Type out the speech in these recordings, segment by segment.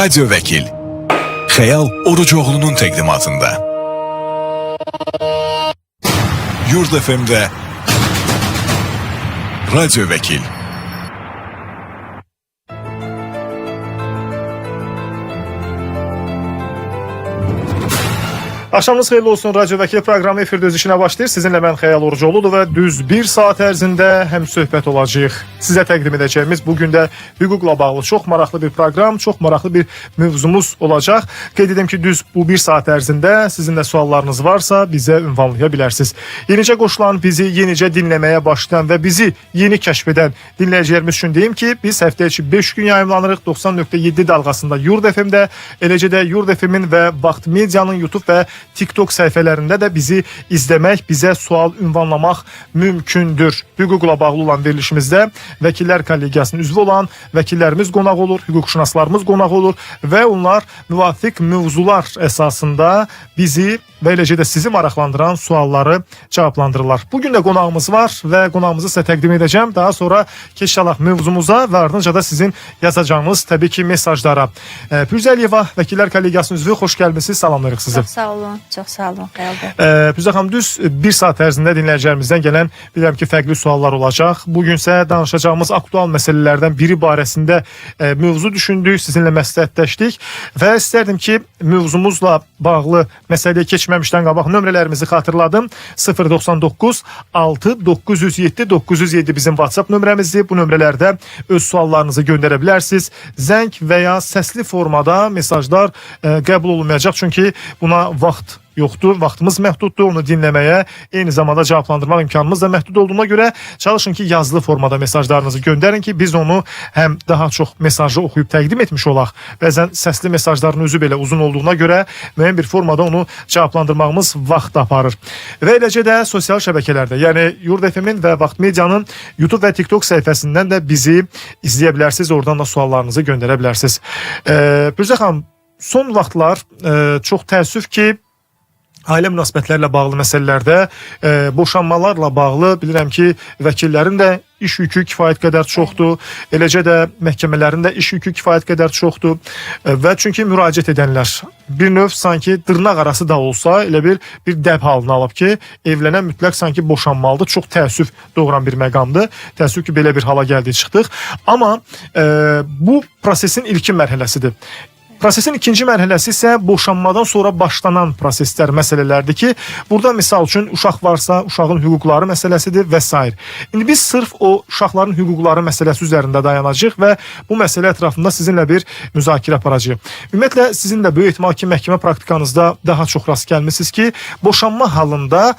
Radyo Vəkil Xəyal Orucoğlu'nun təqdimatında Yurd FM'də Radyo Vəkil. Axşamınız xeyirli olsun. Radyo Vəkil proqramı efirdə öz işinə başlayır. Sizinlə mən Xəyal Orucoğlu'dur və düz bir saat ərzində həm söhbət olacaq. Sizə təqdim edəcəyimiz bugün də hüquqla bağlı çox maraqlı bir proqram, çox maraqlı bir mövzumuz olacaq. Qeyd edim ki, düz bu bir saat ərzində sizin də suallarınız varsa bizə ünvanlaya bilərsiniz. Yenicə qoşulan, bizi yenicə dinləməyə başlayan və bizi yeni kəşf edən dinləyicilərimiz üçün deyim ki, biz həftə içi 5 gün yayımlanırıq 90.7 dalğasında Yurd FM-də, eləcə də Yurd FM-in və Vaxt Medianın YouTube və TikTok səhifələrində də bizi izləmək, bizə sual ünvanlamaq mümkündür. Hüquqla bağlı olan verilişimizdə vəkillər kollegiyasının üzvü olan vəkillərimiz qonaq olur, hüquqşünaslarımız qonaq olur və onlar müvafiq mövzular əsasında bizi və eləcə də sizi maraqlandıran sualları cavablandırırlar. Bugün də qonağımız var və qonağımızı sizə təqdim edəcəm. Daha sonra keçək mövzumuza və ardınca da sizin yazacağınız təbii ki mesajlara. Pürüzə Əliyeva, vəkillər kollegiyasının üzvü, xoş gəlmisiniz, salamlayırıq sizi. Çox sağ olun, çox sağ olun Xəyal bəy. Pürüzə xanım, düz bir saat ərzində dinləyicilərimizdən gələn bilirəm ki, fərqli suallar olacaq. Bugünsə danışacağımız aktual məsələlərdən biri barəsində mövzu düşündük, sizinlə məsləhətləşdik və istərdim ki, mövzumuzla bağlı məsələyə keçməmişdən qabaq nömrələrimizi xatırladım. 099 6 907 907 bizim WhatsApp nömrəmizdir. Bu nömrələrdə öz suallarınızı göndərə bilərsiniz. Zəng və ya səsli formada mesajlar qəbul olunmayacaq, çünki buna vaxt yoxdur, vaxtımız məhduddur, onu dinləməyə, eyni zamanda cavablandırmaq imkanımız da məhdud olduğuna görə çalışın ki, yazılı formada mesajlarınızı göndərin ki, biz onu həm daha çox mesajı oxuyub təqdim etmiş olaq. Bəzən səsli mesajların özü belə uzun olduğuna görə müəyyən bir formada onu cavablandırmağımız vaxt aparır. Və eləcə də sosial şəbəkələrdə, yəni Yurd FM-in və Vaxt Medianın YouTube və TikTok səhifəsindən də bizi izləyə bilərsiniz, oradan da suallarınızı göndərə bilərsiniz. Pürüzə xanım, son vaxtlar çox təəssüf ki, ailə münasibətlərlə bağlı məsələlərdə, boşanmalarla bağlı bilirəm ki, vəkillərin də iş yükü kifayət qədər çoxdur, eləcə də məhkəmələrin də iş yükü kifayət qədər çoxdur və çünki müraciət edənlər bir növ sanki dırnaq arası da olsa elə bir dəb halını alıb ki, evlənən mütləq sanki boşanmalıdır. Çox təəssüf doğuran bir məqamdır. Təəssüf ki, belə bir hala gəldik çıxdıq. Amma bu prosesin ilkin mərhələsidir. Prosesin ikinci mərhələsi isə boşanmadan sonra başlanan proseslər, məsələlərdir ki, burada misal üçün uşaq varsa, uşağın hüquqları məsələsidir və s. İndi biz sırf o uşaqların hüquqları məsələsi üzərində dayanacağıq və bu məsələ ətrafında sizinlə bir müzakirə aparacağıq. Ümumiyyətlə, sizin də böyük ehtimal ki, məhkəmə praktikanızda daha çox rast gəlmişsiniz ki, boşanma halında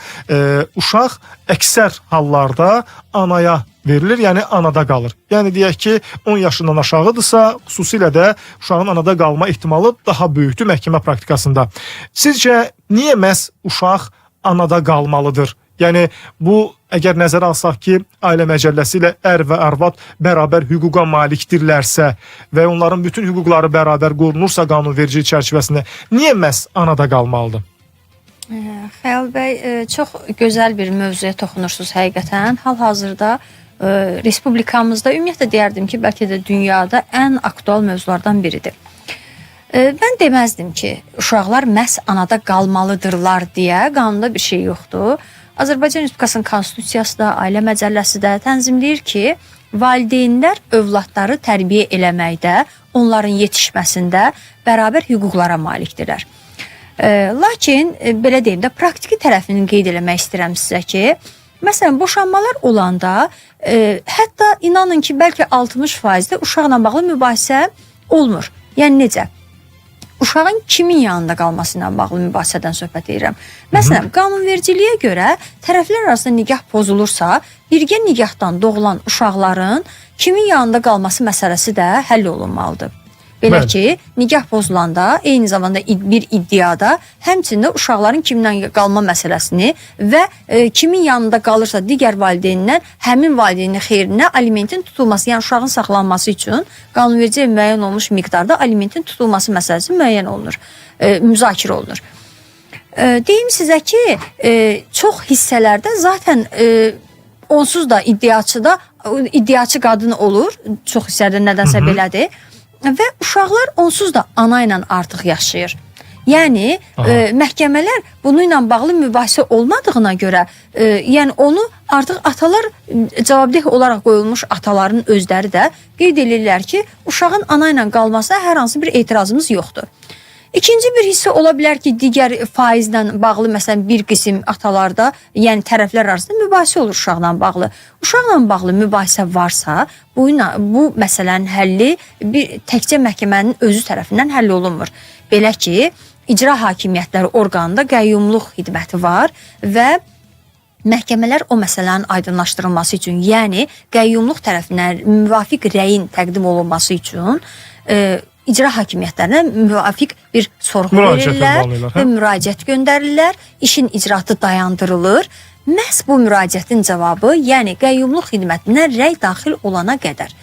uşaq əksər hallarda anaya verilir, yəni anada qalır. Yəni deyək ki, 10 yaşından aşağıdırsa, xüsusilə də uşağın anada qalma ehtimalı daha böyükdür məhkəmə praktikasında. Sizcə, niyə məhz uşaq anada qalmalıdır? Yəni, bu, əgər nəzərə alsaq ki, Ailə Məcəlləsi ilə ər və arvad bərabər hüquqa malikdirlərsə və onların bütün hüquqları bərabər qorunursa qanunverici çərçivəsində, niyə məhz anada qalmalıdır? Xəyal bəy, çox gözəl bir mövzuya toxunursunuz həqiqətən. Hal-hazırda Respublikamızda, ümumiyyətlə deyərdim ki, bəlkə də dünyada ən aktual mövzulardan biridir. Mən deməzdim ki, uşaqlar məhz anada qalmalıdırlar deyə qanunda bir şey yoxdur. Azərbaycan Respublikasının Konstitusiyası da, Ailə Məcəlləsi də tənzimləyir ki, valideynlər övladları tərbiyə eləməkdə, onların yetişməsində bərabər hüquqlara malikdirlər. Lakin, belə deyim də, praktiki tərəfini qeyd eləmək istəyirəm sizə ki, məsələn, boşanmalar olanda, hətta inanın ki, bəlkə 60%-də uşaqla bağlı mübahisə olmur. Yəni necə? Uşağın kimin yanında qalması ilə bağlı mübahisədən söhbət edirəm. Məsələn, qanunvericiliyə görə tərəflər arasında nikah pozulursa, birgə nikahdan doğulan uşaqların kimin yanında qalması məsələsi də həll olunmalıdır. Belə ki, nikah pozulanda eyni zamanda bir iddiada həmçində uşaqların kimdən qalma məsələsini və kimin yanında qalırsa digər valideynindən həmin valideynin xeyrinə alimentin tutulması, yəni uşağın saxlanması üçün qanunverici müəyyən olmuş miqdarda alimentin tutulması məsələsi müəyyən olunur, müzakirə olunur. Deyim sizə ki, çox hissələrdə zaten onsuz da iddiaçı qadın olur, çox hissələrdə nədənsə belədir. və uşaqlar onsuz da ana ilə artıq yaşayır. Yəni məhkəmələr bununla bağlı mübahisə olmadığına görə, yəni onu artıq atalar cavabdeh olaraq qoyulmuş ataların özləri də qeyd edirlər ki, uşağın ana ilə qalmasına hər hansı bir etirazımız yoxdur. İkinci bir hissə ola bilər ki, digər faizlə bağlı, məsələn, bir qism atalarda, yəni tərəflər arasında mübahisə olur uşaqla bağlı. Uşaqla bağlı mübahisə varsa, bu məsələnin həlli təkcə məhkəmənin özü tərəfindən həll olunmur. Belə ki, icra hakimiyyətləri orqanında qəyyumluq xidməti var və məhkəmələr o məsələnin aydınlaşdırılması üçün, yəni qəyyumluq tərəfindən müvafiq rəyin təqdim olunması üçün icra hakimiyyətlərinə müvafiq bir sorğu verirlər və müraciət göndərirlər, işin icraatı dayandırılır. Məhz bu müraciətin cavabı, yəni qəyyumluq xidmətindən rəy daxil olana qədər.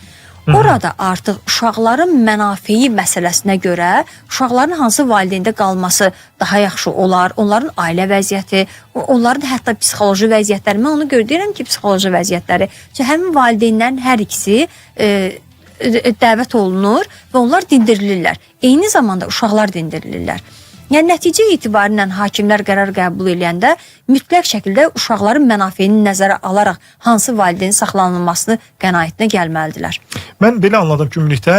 Orada artıq uşaqların mənafeyi məsələsinə görə uşaqların hansı valideyndə qalması daha yaxşı olar, onların ailə vəziyyəti, onların hətta psixoloji vəziyyətləri, mən onu deyirəm ki, psixoloji vəziyyətləri, həmin valideynlərin hər ikisi dəvət olunur və onlar dindirilirlər. Eyni zamanda uşaqlar dindirilirlər. Yəni nəticə etibarilə hakimlər qərar qəbul edəndə mütləq şəkildə uşaqların mənafeyini nəzərə alaraq hansı valideynin saxlanılmasını qənaətinə gəlməlidirlər. Mən belə anladım ki, ümumilikdə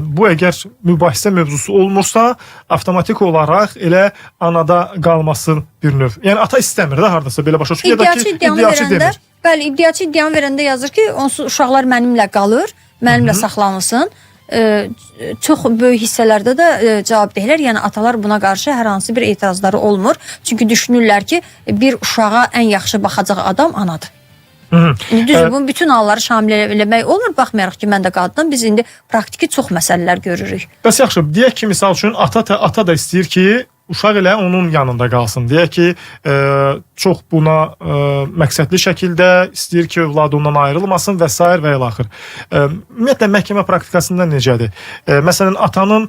bu əgər mübahisə mövzusu olmursa, avtomatik olaraq elə anada qalması bir növ. Yəni ata istəmir də hardasa belə başa düşür. İddiaçı demir. Bəli, iddiaçı iddianı verəndə yazır ki, onsuz uşaqlar mənimlə qalır, mənimlə saxlanılsın. Çox böyük hissələrdə də cavabdehlər, yəni atalar buna qarşı hər hansı bir etirazları olmur. Çünki düşünürlər ki, bir uşağa ən yaxşı baxacaq adam anadır. Düzdür, bunun bütün halları şamil eləmək olmur. Baxmayaraq ki, mən də qadınam, biz indi praktiki çox məsələlər görürük. Bəs yaxşı, deyək ki, misal üçün ata da istəyir ki, uşaq elə onun yanında qalsın. Deyək ki, çox buna məqsədli şəkildə istəyir ki, övladı ondan ayrılmasın və s. və ilaxır. Ümumiyyətlə, məhkəmə praktikasında necədir? Məsələn, atanın,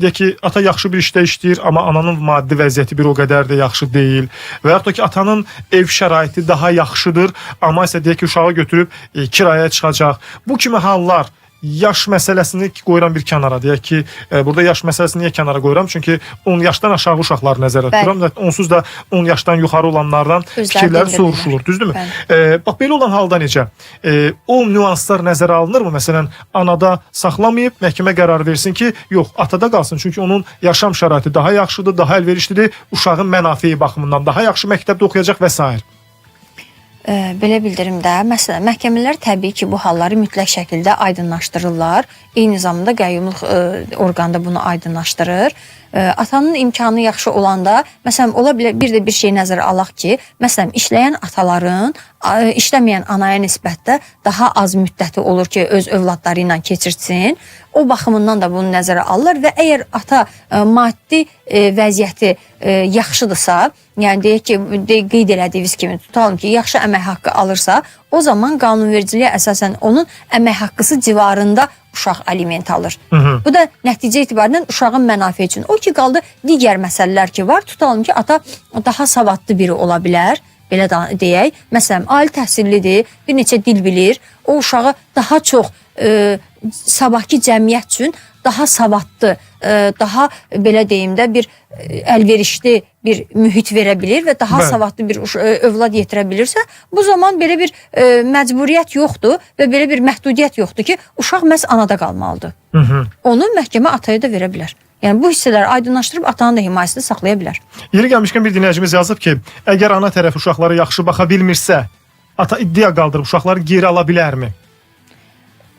deyək ki, ata yaxşı bir işdə işləyir, amma ananın maddi vəziyyəti bir o qədər də yaxşı deyil. Və yaxud da ki, atanın ev şəraiti daha yaxşıdır, amma isə deyək ki, uşağı götürüb kiraya çıxacaq. Bu kimi hallar, yaş məsələsini qoyuram bir kənara. Deyək ki, burada yaş məsələsini niyə kənara qoyuram? Çünki 10 yaşdan aşağı uşaqları nəzərə tuturam və onsuz da 10 yaşdan yuxarı olanlardan fikirləri soruşulur, düzdürmü? Bax, belə olan halda necə? O nüanslar nəzərə alınırmı? Məsələn, anada saxlamayıb, məhkəmə qərar versin ki, yox, atada qalsın. Çünki onun yaşam şəraiti daha yaxşıdır, daha əlverişlidir, uşağın mənafeyi baxımından daha yaxşı məktəbdə oxuyacaq və s. Belə bildirim də, məsələn, məhkəmələr təbii ki, bu halları mütləq şəkildə aydınlaşdırırlar. Eyni zamanda qəyyumluq orqanda bunu aydınlaşdırır. Atanın imkanı yaxşı olanda, məsələn, ola bilər bir şey nəzərə alaq ki, məsələn, işləyən ataların işləməyən anaya nisbətdə daha az müddəti olur ki, öz övladları ilə keçirsin. O baxımından da bunu nəzərə alırlar və əgər ata maddi vəziyyəti yaxşıdırsa, yəni deyək ki, qeyd elədiyiniz kimi tutalım ki, yaxşı əmək haqqı alırsa, o zaman qanunvericiliyə əsasən onun əmək haqqısı civarında uşaq aliment alır. Bu da nəticə etibarilə uşağın mənafeyi üçün. O ki, qaldı digər məsələlər ki var, tutalım ki, ata daha savadlı biri ola bilər, belə deyək. Məsələn, ali təhsillidir, bir neçə dil bilir, o uşağı daha çox sabahki cəmiyyət üçün daha savadlı, daha belə deyim də bir əlverişli bir mühit verə bilir və daha savadlı bir övlad yetirə bilirsə, bu zaman belə bir məcburiyyət yoxdur və belə bir məhdudiyyət yoxdur ki, uşaq məhz anada qalmalıdır. Onu məhkəmə ataya da verə bilər. Yəni bu hissələri aydınlaşdırıb atanın da himayəsində saxlaya bilər. Yeri gəlmişkən bir dinləyicimiz yazıb ki, əgər ana tərəf uşaqlara yaxşı baxa bilmirsə, ata iddia qaldırıb uşaqları geri ala bilərmi?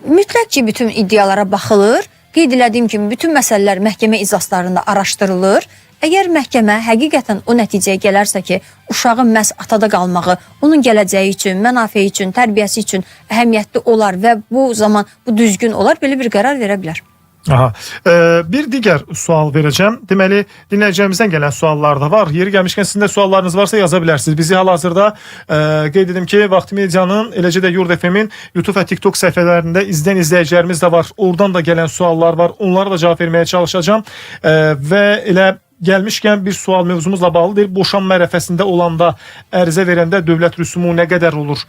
Mütləq ki, bütün iddialara baxılır. Qeyd elədiyim kimi, bütün məsələlər məhkəmə iclaslarında araşdırılır. Əgər məhkəmə həqiqətən o nəticəyə gələrsə ki, uşağın məhz atada qalmağı onun gələcəyi üçün, mənafeyi üçün, tərbiyəsi üçün əhəmiyyətli olar və bu zaman bu düzgün olar, belə bir qərar verə bilər. Bir digər sual verəcəm. Deməli, dinləyicilərimizdən gələn suallar da var. Yeri gəlmişkən sizin də suallarınız varsa yaza bilərsiniz. Bizi hal-hazırda qeyd edim ki, Vaxtı Medianın, eləcə də Yurd FM-in YouTube və TikTok səhifələrində izləyən izləyicilərimiz də var. Oradan da gələn suallar var. Onlara da cavab verməyə çalışacağam. Və elə gəlmişkən bir sual mövzumuzla bağlıdır. Boşanma ərəfəsində olanda ərizə verəndə dövlət rüsumu nə qədər olur?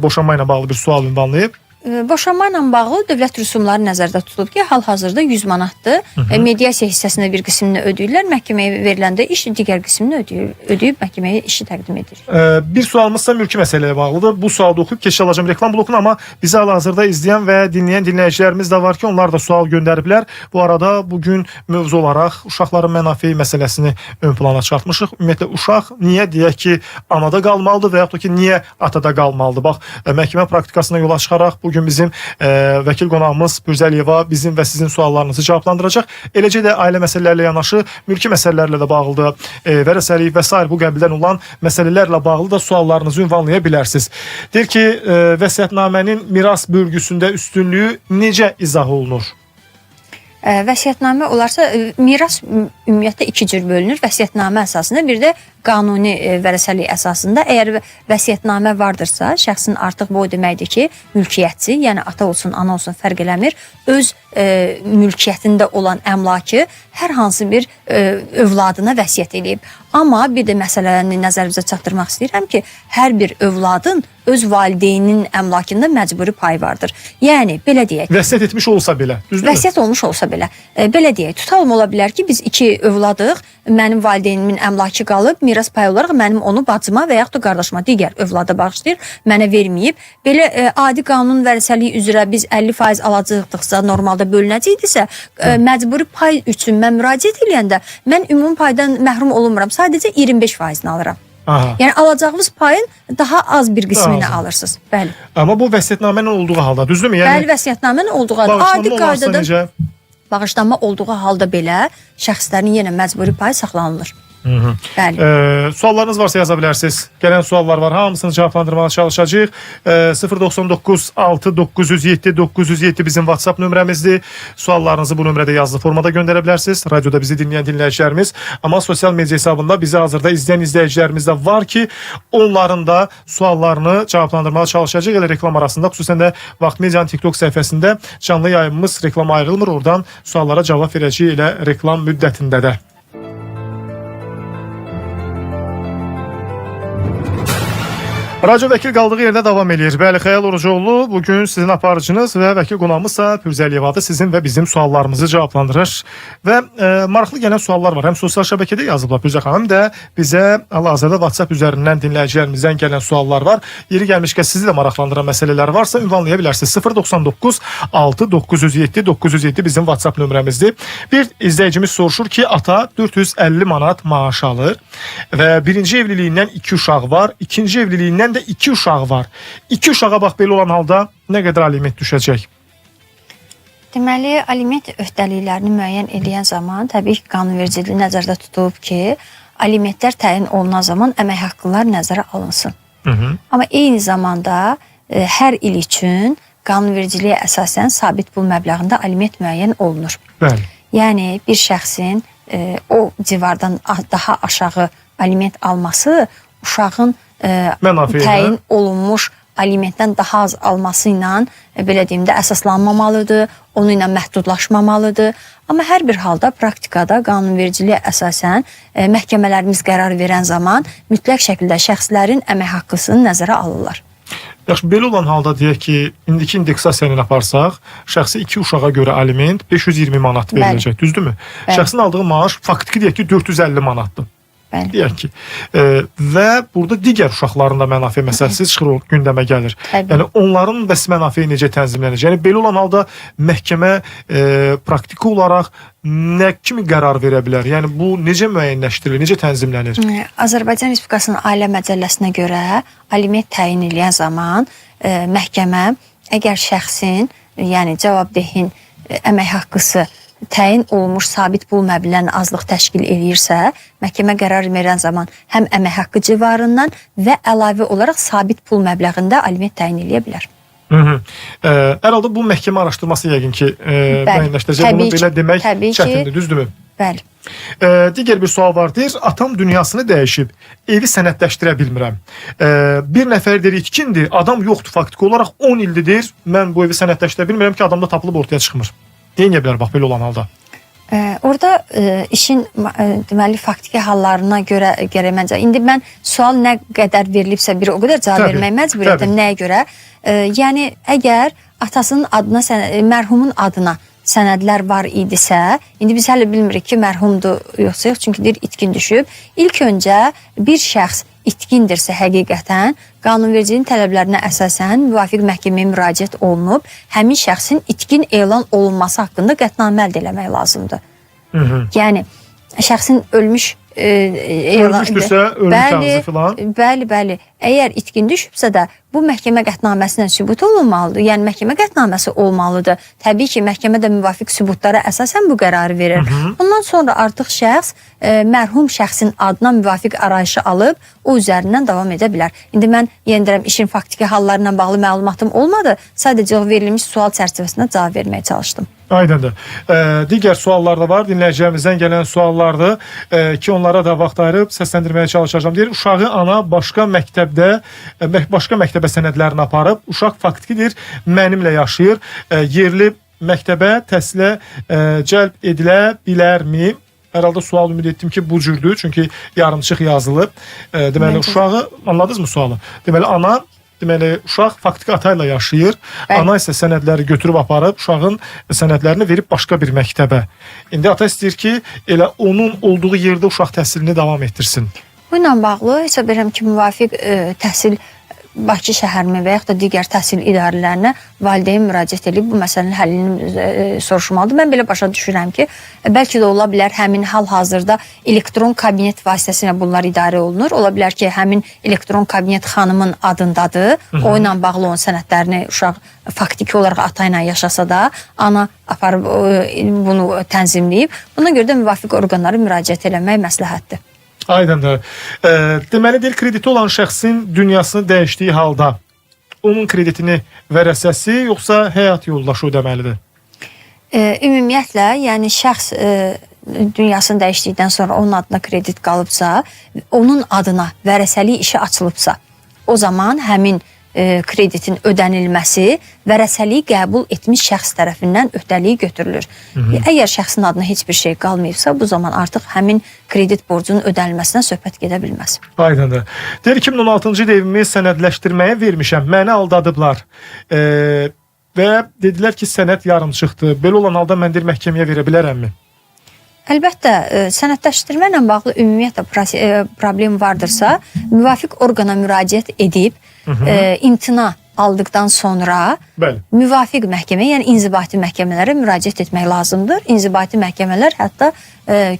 Boşanma ilə bağlı bir sual ünvanlayıb. Boşanma ilə bağlı dövlət rüsumları nəzərdə tutulub ki, hal-hazırda 100 manatdır. Mediasiya hissəsində bir qismini ödəyirlər, məhkəməyə veriləndə iş digər qismini ödəyib məhkəməyə işi təqdim edir. Bir sualımızsa mülki məsələyə bağlıdır. Bu sualı oxuyub keçiş alacağım reklam blokuna, amma bizi hal-hazırda izləyən və dinləyən dinləyicilərimiz də var ki, onlar da sual göndəriblər. Bu arada bugün mövzu olaraq uşaqların mənafeyi məsələsini ön plana çıxartmışıq. Ümumiyyətlə uşaq niyə deyək ki, anada qalmalıdır və yaxud da ki, niyə atada qalmalıdır? Bax, məhkəmə praktikasına yola çıxaraq bugün bizim vəkil qonağımız Bürzəliyeva bizim və sizin suallarınızı cavablandıracaq. Eləcə də ailə məsələlərlə yanaşı mülki məsələlərlə də bağlıdır. Vərəsəlik və s. bu qəbildən olan məsələlərlə bağlı da suallarınızı ünvanlaya bilərsiniz. Deyir ki, vəsiyyətnamənin miras bölgüsündə üstünlüyü necə izah olunur? Vəsiyyətnamə olarsa, miras ümumiyyətlə iki cür bölünür. Vəsiyyətnamə əsasında, bir də qanuni vərəsəlik əsasında. Əgər vəsiyyətnamə vardırsa, şəxsin artıq bu o deməkdir ki, mülkiyyətçi, yəni ata olsun, ana olsun fərq eləmir, öz mülkiyyətində olan əmlakı hər hansı bir övladına vəsiyyət edib. Amma bir də məsələni nəzərimizə çatdırmaq istəyirəm ki, hər bir övladın öz valideyninin əmlakında məcburi pay vardır. Yəni, belə deyək. Vəsiyyət etmiş olsa belə, düzdürmü? Vəsiyyət olmuş olsa belə. Belə deyək, tutalım ola bilər ki, biz iki övladıq, mənim valideynimin əmlakı qalıb, miras payı olaraq mənim onu bacıma və yaxud da qardaşıma digər övlada bağışlayır, mənə verməyib. Belə adi qanun vərəsəliyi üzrə biz 50% alacaqdıqsa, normalda bölünəcəkdirsə, məcburi pay üçün mən müraciət edəndə mən ümumi paydan məhrum olunmuram, sadəcə 25%-ni alıram. Aha. Yəni alacağınız payın daha az bir qismini alırsınız. Bəli. Amma bu vəsiyyətnamənin olduğu halda, düzdürmü? Yəni, bəli, vəsiyyətnamənin olduğu halda. Adi qaydada bağışlanma olduğu halda belə şəxslərin yenə məcburi payı saxlanılır. Bəli. Suallarınız varsa yaza bilərsiniz. Gələn suallar var. Hamısını cavablandırmağa çalışacağıq. 099 6 907 907 bizim WhatsApp nömrəmizdir. Suallarınızı bu nömrədə yazılı formada göndərə bilərsiniz. Radioda bizi dinləyən dinləyicilərimiz, amma sosial media hesabında bizi hazırda izləyən izləyicilərimiz də var ki, onların da suallarını cavablandırmağa çalışacağıq. Elə reklam arasında, xüsusən də Vaxt Medianın TikTok səhifəsində canlı yayımımız reklama ayrılmır. Oradan suallara cavab verəcəyik elə reklam müddətində də. Radyo vəkil qaldığı yerdə davam edir. Bəli, Xəyal Orucoğlu bugün sizin aparıcınız və vəkil qonağımızsa Bürzəliyevadır. Sizin və bizim suallarımızı cavablandırır. Və maraqlı gələn suallar var. Həm sosial şəbəkədə yazıblar. Bürzə xanım da bizə hal-hazırda WhatsApp üzərindən dinləyicilərimizdən gələn suallar var. Yeri gəlmişkən sizi də maraqlandıran məsələlər varsa ünvanlaya bilərsiniz. 099 6 907 907 bizim WhatsApp nömrəmizdir. Bir izləyicimiz soruşur ki, ata 450 manat maaş alır və birinci evliliyindən 2 uşaq var, ikinci evliliyindən də 2 uşaq var. 2 uşağa bax belə olan halda nə qədər aliment düşəcək? Deməli, aliment öhdəliklərini müəyyən edən zaman təbii ki, qanunvericiliyi nəzərdə tutulub ki, alimentlər təyin olunan zaman əmək haqqılar nəzərə alınsın. Amma eyni zamanda hər il üçün qanunvericiliyə əsasən sabit pul məbləğində aliment müəyyən olunur. Bəli. Yəni, bir şəxsin o civardan daha aşağı aliment alması uşağın təyin olunmuş alimentdən daha az alması ilə belə deyim də əsaslanmamalıdır, onu ilə məhdudlaşmamalıdır. Amma hər bir halda praktikada qanunvericiliyə əsasən məhkəmələrimiz qərar verən zaman mütləq şəkildə şəxslərin əmək haqqısını nəzərə alırlar. Yaxşı, belə olan halda deyək ki, indiki indeksasiyanı aparsaq, şəxsi 2 uşağa görə aliment 520 manat veriləcək, düzdürmü? Şəxsin aldığı maaş faktiki deyək ki, 450 manatdır. Deyək ki, və burada digər uşaqların da mənafe məsələsi çıxır, gündəmə gəlir. Yəni, onların bəs mənafeyi necə tənzimlənəcək? Yəni, belə olan halda məhkəmə praktiki olaraq nə kimi qərar verə bilər? Yəni, bu necə müəyyənləşdirilir, necə tənzimlənir? Azərbaycan Respublikasının Ailə Məcəlləsinə görə aliment təyin edən zaman məhkəmə əgər şəxsin, yəni cavabdehin əmək haqqısı təyin olunmuş sabit pul məbləğinin azlıq təşkil edirsə, məhkəmə qərar verən zaman həm əmək haqqı civarından və əlavə olaraq sabit pul məbləğində aliment təyin edə bilər. Hər halda bu məhkəmə araşdırması yəqin ki, müəyyənləşdirəcək. Bunu belə demək çətindir, düzdürmü? Bəli. Digər bir sual var, deyir, atam dünyasını dəyişib, evi sənədləşdirə bilmirəm. Bir nəfər deyir, itkindir, adam yoxdur faktiki olaraq 10 ildir deyir, mən bu evi sənədləşdirə bilmirəm ki, adamda tapılıb ortaya çıxmır. Deyə bilər bax belə olan halda? Orada işin deməli faktiki hallarına görə gərək məncə. İndi mən sual nə qədər verilibsə bir o qədər cavab Təbii, vermək məcburiyyətəm. təbii. Nəyə görə? Yəni əgər atasının adına mərhumun adına sənədlər var idisə, indi biz hələ bilmirik ki, mərhumdur yoxsa yox, çünki deyir itkin düşüb. İlk öncə bir şəxs itkindirsə həqiqətən qanunvericiliyin tələblərinə əsasən müvafiq məhkəməyə müraciət olunub, həmin şəxsin itkin elan olunması haqqında qətnamə əldə eləmək lazımdır. Yəni şəxsin ölmüş Ölmüşdürsə, ölüm kağızı filan. Bəli. Əgər itkin düşübsə də bu məhkəmə qətnaməsindən sübut olunmalıdır. Yəni məhkəmə qətnaməsi olmalıdır. Təbii ki, məhkəmə də müvafiq sübutlara əsasən bu qərarı verir. Ondan sonra artıq şəxs mərhum şəxsin adına müvafiq arayışı alıb o üzərindən davam edə bilər. İndi mən yenə deyirəm, işin faktiki hallarla bağlı məlumatım olmadı. Sadəcə o verilmiş sual çərçivəsində cavab verməyə çalışdım. Aydındır. Digər suallar da var. Dinləyicilərimizdən gələn suallardır ki, onlara da vaxt ayırıb səsləndirməyə çalışacağım. Deyir, uşağı ana başqa məktəbə sənədlərini aparıb, uşaq faktikidir, mənimlə yaşayır, yerli məktəbə təhsilə cəlb edilə bilərmi? Hər halda sual ümid etdim ki, bu cürdür, çünki yarımçıq yazılıb. Deməli, uşağı, anladınız mı sualı? Deməli, ana uşaq faktiki ata ilə yaşayır. Bəli. Ana isə sənədləri götürüb aparıb uşağın sənədlərini verib başqa bir məktəbə. İndi ata istəyir ki, elə onun olduğu yerdə uşaq təhsilini davam etdirsin. Bu ilə bağlı hesab edirəm ki, müvafiq təhsil Bakı şəhərimi və yaxud da digər təhsil idarələrinə valideyn müraciət edib bu məsələnin həllini soruşmalıdır. Mən belə başa düşürəm ki, bəlkə də ola bilər həmin hal-hazırda elektron kabinet vasitəsilə bunlar idarə olunur. Ola bilər ki, həmin elektron kabinet xanımın adındadır. O ilə bağlı onun sənədlərini uşaq faktiki olaraq ata ilə yaşasa da, ana aparıb bunu tənzimləyib. Buna görə də müvafiq orqanlara müraciət eləmək məsləhətdir. Aydındır. Deməli, deyil, krediti olan şəxsin dünyasını dəyişdiyi halda onun kreditini vərəsəsi yoxsa həyat yoldaşı ödəməlidir? Ümumiyyətlə, yəni şəxs dünyasını dəyişdikdən sonra onun adına kredit qalıbsa, onun adına vərəsəlik işi açılıbsa, o zaman həmin kreditin ödənilməsi vərəsəliyi qəbul etmiş şəxs tərəfindən öhdəliyi götürülür. Əgər şəxsin adına heç bir şey qalmayıbsa, bu zaman artıq həmin kredit borcunun ödənilməsindən söhbət gedə bilməz. Aydındır. Deyir, 2016-cı il evimi sənədləşdirməyə vermişəm, məni aldadıblar və dedilər ki, sənəd yarımçıqdır. Belə olan halda mən deyir, məhkəməyə verə bilərəmmi? Əlbəttə, sənədləşdirmə ilə bağlı ümumiyyətlə problem vardırsa, müvafiq orqana müraciət edib, imtina aldıqdan sonra Bəli. müvafiq məhkəmə, yəni inzibati məhkəmələrə müraciət etmək lazımdır. İnzibati məhkəmələr hətta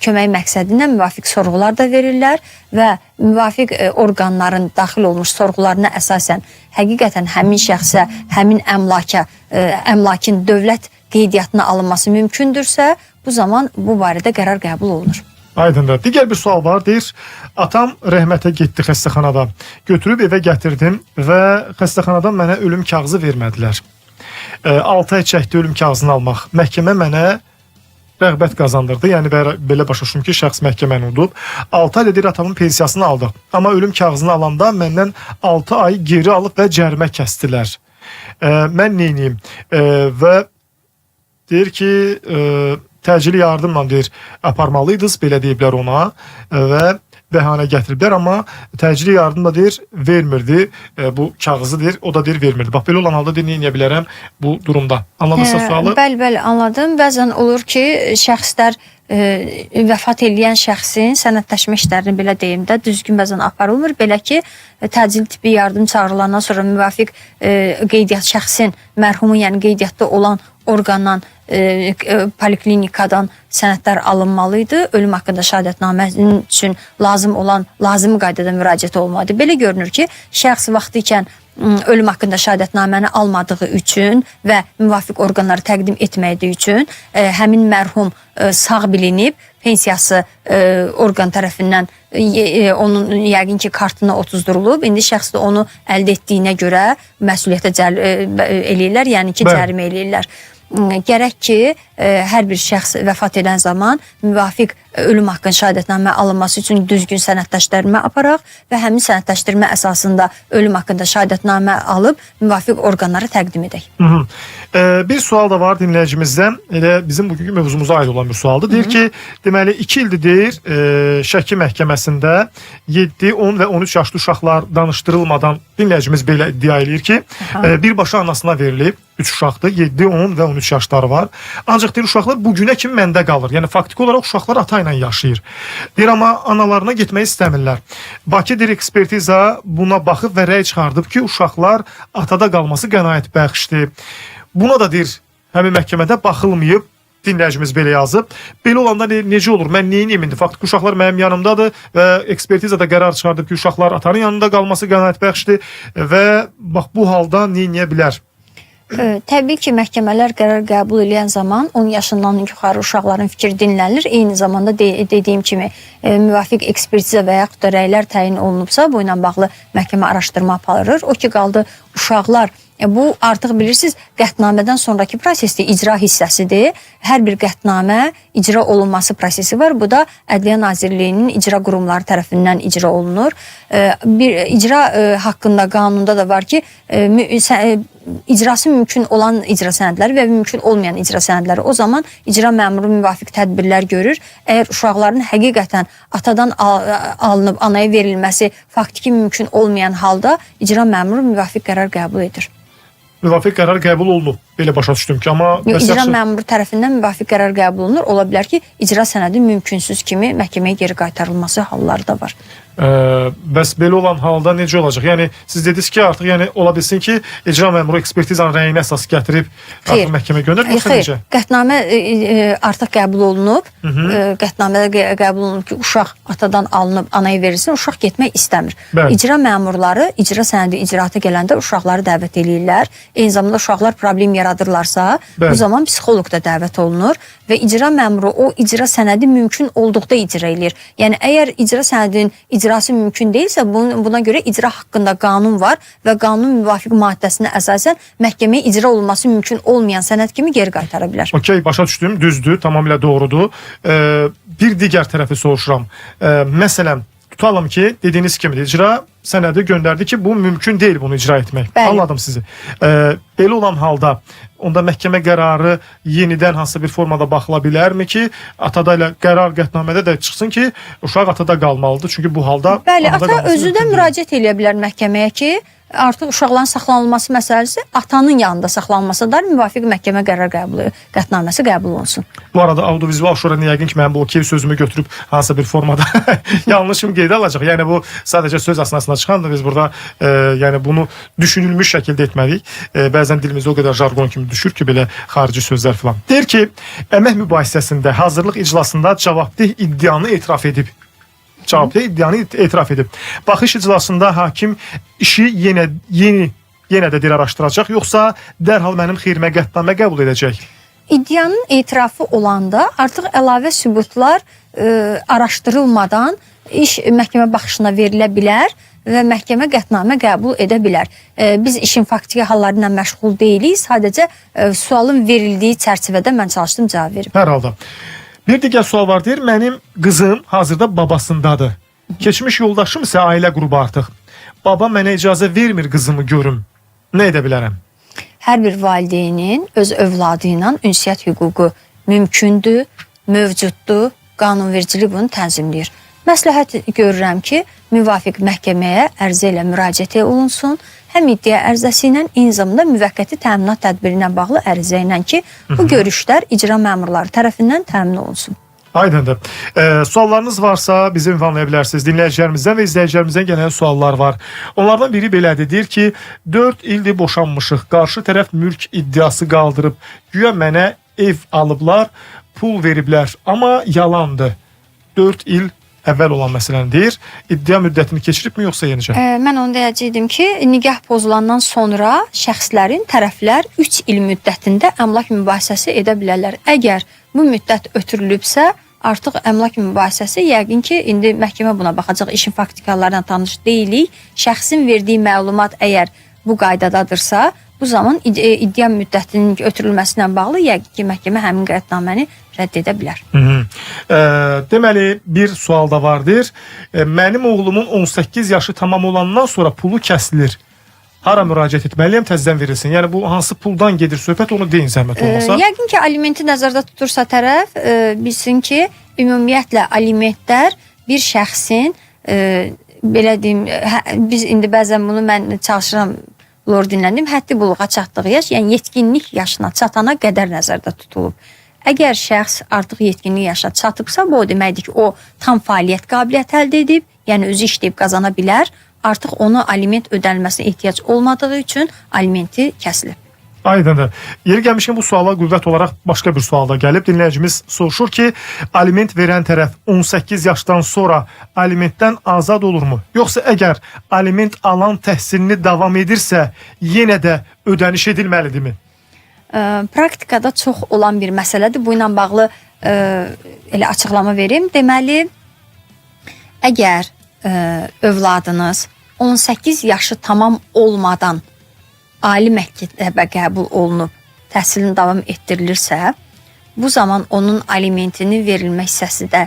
kömək məqsədi ilə müvafiq sorğular da verirlər və müvafiq orqanların daxil olmuş sorğularına əsasən həqiqətən həmin şəxsə, həmin əmlakin dövlət qeydiyyatına alınması mümkündürsə, bu zaman bu barədə qərar qəbul olunur. Aydındır. Digər bir sual var. Deyir, atam rəhmətə getdi xəstəxanada. Götürüb evə gətirdim və xəstəxanadan mənə ölüm kağızı vermədilər. 6 ay çəkdi ölüm kağızını almaq. Məhkəmə mənə rəğbət qazandırdı. Yəni belə başa düşdüm ki, şəxs məhkəməni udub. 6 ayda deyir, atamın pensiyasını aldıq. Amma ölüm kağızını alanda məndən 6 ay geri alıb və cərimə kəsdilər. Mən neyniyim? Və deyir ki, təcili yardımla deyir, aparmalıydınız, belə deyiblər ona və bəhanə gətiriblər, amma təcili yardım da deyir, vermirdi bu kağızı deyir, o da deyir, vermirdi. Bax, belə olan halda deyir, neyə bilərəm bu durumda? Anladınızsa sualı? Bəli, anladım. Bəzən olur ki, şəxslər vəfat edən şəxsin sənədləşmə işlərini belə deyim də düzgün bəzən aparılmır. Belə ki, təcili tibbi yardım çağırılandan sonra müvafiq qeydiyyat şəxsin mərhumun, yəni qeydiyyatda olan orqandan, poliklinikadan sənədlər alınmalıydı. Ölüm haqqında şəhadətnamə üçün lazımi qaydada müraciət olmalıdır. Belə görünür ki, şəxs vaxtı ikən ölüm haqqında şəhadətnaməni almadığı üçün və müvafiq orqanları təqdim etmədiyi üçün həmin mərhum sağ bilinib, pensiyası orqan tərəfindən onun yəqin ki kartına otuzdurulub. İndi şəxs də onu əldə etdiyinə görə məsuliyyətə cəlb eləyirlər, yəni ki cərimə eləyirlər. Gərək ki, hər bir şəxs vəfat edən zaman müvafiq ölüm haqqında şahadətnamə alınması üçün düzgün sənədləşdirmə aparaq və həmin sənədləşdirmə əsasında ölüm haqqında şahadətnamə alıb müvafiq orqanlara təqdim edək. Bir sual da var dinləyicimizdən. Elə bizim bugünkü mövzumuza aid olan bir sualdır. Deyir ki, deməli 2 ildir deyir, Şəki məhkəməsində 7, 10 və 13 yaşlı uşaqlar danışdırılmadan dinləyicimiz belə iddia edir ki, birbaşa anasına verilib. 3 uşaqdır, 7, 10 və 13 yaşları var. Ancaq deyir, uşaqlar bugünə kimi məndə qalır. Yəni, faktiki olaraq uşaqlar ata ilə yaşayır. Deyir, amma analarına getmək istəmirlər. Bakı deyir, ekspertiza buna baxıb və rəy çıxardıb ki, uşaqlar atada qalması qənaət bəxşdir. Buna da deyir, həmin məhkəmədə baxılmayıb. Dinləyicimiz belə yazıb. Belə olanda necə olur? Mən neyiniyim indi? Faktiki uşaqlar mənim yanımdadır və ekspertizada qərar çıxardıb ki, uşaqlar atanın yanında qalması qənaət bəxşdir və bax bu halda neyiniyə bilər? Təbii ki, məhkəmələr qərar qəbul edən zaman 10 yaşından yuxarı uşaqların fikri dinlənilir. Eyni zamanda dediyim kimi müvafiq ekspertiza və yaxud da rəylər təyin olunubsa, bu ilə bağlı məhkəmə araşdırma aparılır. O ki qaldı uşaqlar. Bu artıq bilirsiniz, qətnamədən sonraki prosesdə icra hissəsidir. Hər bir qətnamə icra olunması prosesi var. Bu da Ədliyyə Nazirliyinin icra qurumları tərəfindən icra olunur. Bir icra haqqında qanunda da var ki, icrası mümkün olan icra sənədləri və mümkün olmayan icra sənədləri. O zaman icra məmuru müvafiq tədbirlər görür. Əgər uşaqların həqiqətən atadan alınıb anaya verilməsi faktiki mümkün olmayan halda icra məmuru müvafiq qərar qəbul edir. Müvafiq qərar qəbul olunub. Belə başa düşdüm ki, amma... İcra məmuru tərəfindən müvafiq qərar qəbul olunur. Ola bilər ki, icra sənədi mümkünsüz kimi məhkəməyə geri qaytarılması halları da var. Bəs belə olan halda necə olacaq? Yəni, siz dediniz ki, artıq ola bilsin ki, icra məmuru ekspertizanın rəyini əsas gətirib artıq məhkəməyə göndər, yoxsa necə? Qətnamə artıq qəbul olunub. Qətnamədə qəbul olunub ki, uşaq atadan alınıb anaya verilsin, uşaq getmək istəmir. İcra məmurları icra sənədi icraata gələndə uşaqları dəvət edirlər. Eyni zamanda uşaqlar problem yaradırlarsa, bu zaman psixoloq da dəvət olunur və icra məmuru o icra sənədi mümkün olduqda icra edir. Yəni, əgər icra sənədinin icrası mümkün deyilsə, buna görə icra haqqında qanun var və qanun müvafiq maddəsinə əsasən məhkəməyə icra olunması mümkün olmayan sənəd kimi geri qaytara bilər. Okey, başa düşdüm, düzdür, tamamilə doğrudur. Bir digər tərəfi soruşuram. Məsələn, tutalım ki, dediyiniz kimi icra sənədi göndərdi ki, bu mümkün deyil bunu icra etmək. Bəli. Anladım sizi. Belə olan halda onda məhkəmə qərarı yenidən hansısa bir formada baxıla bilərmi ki, atada ilə qərar qətnamədə də çıxsın ki, uşaq atada qalmalıdır. Çünki bu halda... Bəli, ata özü də müraciət edə bilər məhkəməyə ki, artıq uşaqların saxlanılması məsələsi atanın yanında saxlanmasıdır. Müvafiq məhkəmə qərar qətnaməsi qəbul olunsun. Bu arada audiovizual şurada yəqin ki, mən bu okey sözümü götürüb hansısa bir formada yanlışım qeydə alacaq. Yəni bu sadəcə söz əsnasında çıxandır. Biz burada yəni bunu düşünülmüş şəkildə etməliyik. Bəzən dilimizdə o qədər jargon kimi düşür ki, belə xarici sözlər falan. Deyir ki, əmək mübahisəsində hazırlıq iclasında cavabdeh iddianı etiraf edib. Baxış iclasında hakim işi yenə də deyir araşdıracaq, yoxsa dərhal mənim xeyrimə qətnamə qəbul edəcək? İddianın etirafı olanda artıq əlavə sübutlar araşdırılmadan iş məhkəmə baxışına verilə bilər və məhkəmə qətnamə qəbul edə bilər. Biz işin faktiki halları ilə məşğul deyilik, sadəcə sualın verildiyi çərçivədə mən çalışdım cavab verim. Hər halda. Bir digər sual var, deyir, mənim qızım hazırda babasındadır. Keçmiş yoldaşım isə ailə qrubu artıq. Baba mənə icazə vermir qızımı görüm. Nə edə bilərəm? Hər bir valideynin öz övladı ilə ünsiyyət hüququ mümkündür, mövcuddur, qanunvericilik bunu tənzimləyir. Məsləhət görürəm ki, müvafiq məhkəməyə ərizə ilə müraciət olunsun. Həm iddia ərizəsi ilə, eyni zamanda müvəqqəti təminat tədbiri ilə bağlı ərizə ilə ki, bu görüşlər icra məmurları tərəfindən təmin olunsun. Aydındır. Suallarınız varsa bizi ünvanlaya bilərsiniz. Dinləyicilərimizdən və izləyicilərimizdən gələn suallar var. Onlardan biri belədir. Deyir ki, 4 ildir boşanmışıq. Qarşı tərəf mülk iddiası qaldırıb. Güya mənə ev alıblar, pul veriblər. Amma yalandır. 4 il əvvəl olan məsələni deyir. İddia müddətini keçiribmi, yoxsa yenicə? Mən onu deyəcəydim ki, nigah pozulandan sonra şəxslərin tərəflər 3 il müddətində əmlak mübahisəsi edə bilərlər. Əgər bu müddət ötürülübsə, artıq əmlak mübahisəsi yəqin ki, indi məhkəmə buna baxacaq, işin faktikalarına tanış deyilik. Şəxsin verdiyi məlumat əgər bu qaydadadırsa, Bu zaman iddia müddətinin ötürülməsi ilə bağlı yəqin ki, məhkəmə həmin qətnaməni rədd edə bilər. Deməli, bir sual da vardır. Mənim oğlumun 18 yaşı tamam olandan sonra pulu kəsilir. Hara müraciət etməliyəm, təzədən verilsin. Yəni bu hansı puldan gedir söhbət, onu deyin zəhmət olmasa. Yəqin ki, alimenti nəzərdə tutursa tərəf bilsin ki, ümumiyyətlə alimentlər bir şəxsin belə deyim, biz indi bəzən bunu mən çalışıram lor dinləndim, həddi buluğa çatdığı yaş, yəni yetkinlik yaşına çatana qədər nəzərdə tutulub. Əgər şəxs artıq yetkinlik yaşa çatıbsa, bu o deməkdir ki, o tam fəaliyyət qabiliyyəti əldə edib, yəni özü işləyib qazana bilər, artıq onu aliment ödənilməsinə ehtiyac olmadığı üçün alimenti kəsilib. Aydındır. Yeri gəlmişkən bu suala qüvvət olaraq başqa bir sual da gəlib. Dinləyicimiz soruşur ki, aliment verən tərəf 18 yaşdan sonra alimentdən azad olurmu? Yoxsa əgər aliment alan təhsilini davam edirsə, yenə də ödəniş edilməlidirmi? Praktikada çox olan bir məsələdir. Bu ilə bağlı elə açıqlama verim. Deməli, əgər övladınız 18 yaşı tamam olmadan ali məktəbə qəbul olunub təhsilini davam etdirilirsə, bu zaman onun alimentini verilmə hissəsi də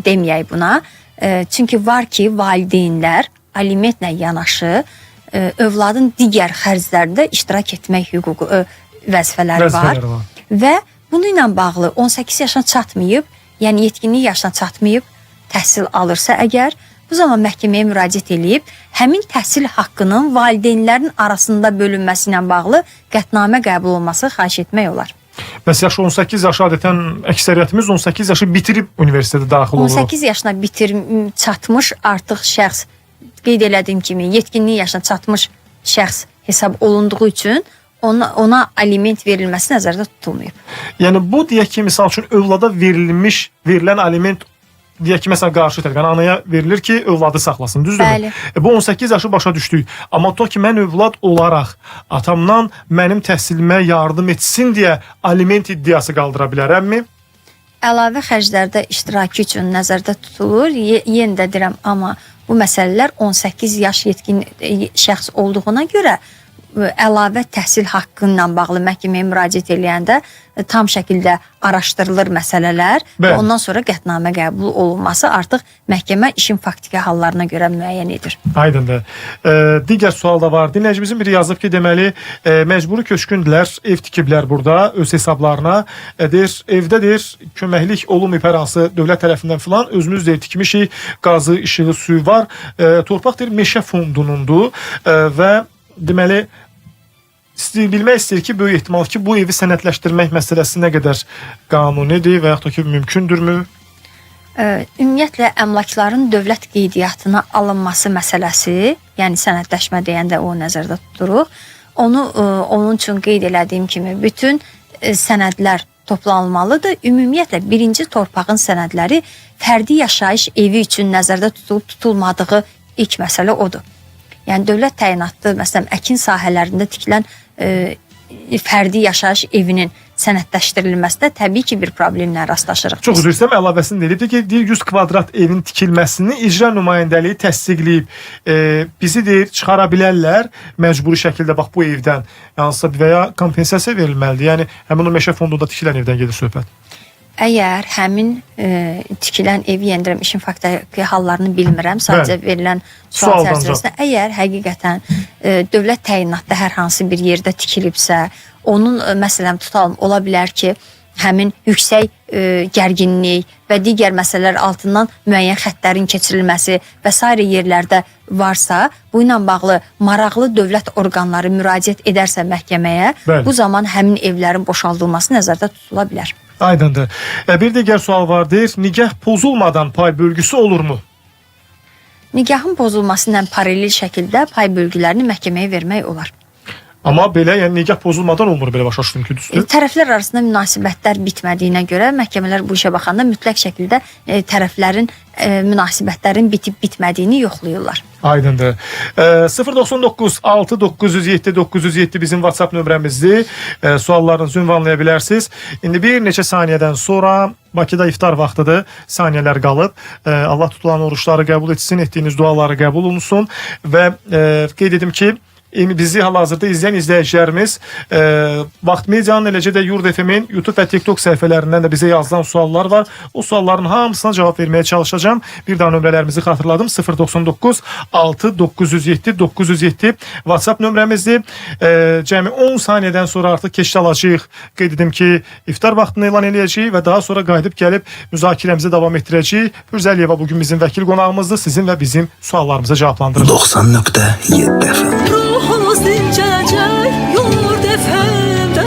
deməyək buna. Çünki var ki, valideynlər alimentlə yanaşı övladın digər xərclərində iştirak etmək hüququ vəzifələri var. Və bunu ilə bağlı 18 yaşına çatmayıb, yəni yetkinlik yaşına çatmayıb təhsil alırsa əgər, bu zaman məhkəməyə müraciət edib, həmin təhsil haqqının valideynlərin arasında bölünməsi ilə bağlı qətnamə qəbul olması xahiş etmək olar. Bəs yaşı 18 yaşı adətən əksəriyyətimiz 18 yaşı bitirib universitetə daxil olur. 18 yaşına çatmış artıq şəxs, qeyd elədiyim kimi, yetkinlik yaşına çatmış şəxs hesab olunduğu üçün ona aliment verilməsi nəzərdə tutulmayıb. Yəni bu deyək ki, misal üçün övlada verilən aliment deyək ki, məsələn, qarşı tərəf, yəni anaya verilir ki, övladı saxlasın, düzdürmü? Bu 18 yaşı başa düşdük. Amma to ki, mən övlad olaraq atamdan mənim təhsilimə yardım etsin deyə aliment iddiası qaldıra bilərəmmi? Əlavə xərclərdə iştirakı üçün nəzərdə tutulur. Yenə də deyirəm, amma bu məsələlər 18 yaş yetkin şəxs olduğuna görə əlavə təhsil haqqı ilə bağlı məhkəməyə müraciət edəndə tam şəkildə araşdırılır məsələlər və ondan sonra qətnamə qəbul olunması artıq məhkəmə işin faktiki hallarına görə müəyyən edir. Aydındır. Digər sual da var. Dinləyicimizin biri yazıb ki, deməli, məcburi köçkündülər, ev tikiblər burada öz hesablarına. Evdə köməklik olunmayıb hər hansı dövlət tərəfindən filan, özümüz də tikmişik, qazı, işığı, suyu var. Torpaq meşə fondunundur və deməli, bilmək istəyir ki, böyük ehtimal ki, bu evi sənədləşdirmək məsələsi nə qədər qanunidir və yaxud da ki, mümkündürmü? Ümumiyyətlə, əmlakların dövlət qeydiyyatına alınması məsələsi, yəni sənədləşmə deyəndə o nəzərdə tuturuq. Onun üçün qeyd elədiyim kimi, bütün sənədlər toplanılmalıdır. Ümumiyyətlə, birinci torpağın sənədləri fərdi yaşayış evi üçün nəzərdə tutulub tutulmadığı ilk məsələ odur. Yəni, dövlət təyinatlı, məsələn, əkin sahələrində tikilən fərdi yaşayış evinin sənədləşdirilməsində təbii ki, bir problemlə rastlaşırıq. Çox üzr istəyirəm, əlavəsində edib ki, 100 kvadrat evin tikilməsini icra nümayəndəliyi təsdiqləyib. Bizi çıxara bilərlər məcburi şəkildə bax bu evdən hansısa və ya kompensasiya verilməlidir. Yəni, həmin o meşə fondunda tikilən evdən gedir söhbət. Əgər həmin tikilən evi yendirəm, işin faktiki hallarını bilmirəm, sadəcə verilən sual çərçivəsində, əgər həqiqətən dövlət təyinatda hər hansı bir yerdə tikilibsə, onun məsələn tutalım, ola bilər ki, həmin yüksək gərginlik və digər məsələlər altından müəyyən xəttlərin keçirilməsi və s. yerlərdə varsa, bu ilə bağlı maraqlı dövlət orqanları müraciət edərsə məhkəməyə, bu zaman həmin evlərin boşaldılması nəzərdə tutula bilər. Aydındır. Bir digər sual vardır. Nigah pozulmadan pay bölgüsü olurmu? Nigahın pozulması ilə paralel şəkildə pay bölgülərini məhkəməyə vermək olar. Amma belə, yəni nigah pozulmadan olmur, belə başa düşdüm ki, düzdür? Tərəflər arasında münasibətlər bitmədiyinə görə məhkəmələr bu işə baxanda mütləq şəkildə tərəflərin münasibətlərin bitib-bitmədiyini yoxlayırlar. Aydındır. 099 6907 907 bizim WhatsApp nömrəmizdir. Suallarınızı ünvanlaya bilərsiniz. İndi bir neçə saniyədən sonra Bakıda iftar vaxtıdır. Saniyələr qalıb. Allah tutulan oruçları qəbul etsin, etdiyiniz duaları qəbul olunsun və qeyd edim ki, bizi hal-hazırda izləyən izləyicilərimiz Vaxt Medianın, eləcə də Yurd FM-in YouTube və TikTok səhifələrindən də bizə yazılan suallar var. O sualların hamısına cavab verməyə çalışacağım. Bir daha nömrələrimizi xatırladım. 099 6 907 907 WhatsApp nömrəmizdir. Cəmi 10 saniyədən sonra artıq keçid alacağıq. Qeyd edim ki, iftar vaxtını elan edəcəyik və daha sonra qayıdıb gəlib müzakirəmizi davam etdirəcəyik. Fürzəliyeva bugün bizim vəkil qonağımızdır. Sizin və bizim suallarımıza cavablandırır. 90.7 FM. Ruhumuz dincələcək Yurd FM-də.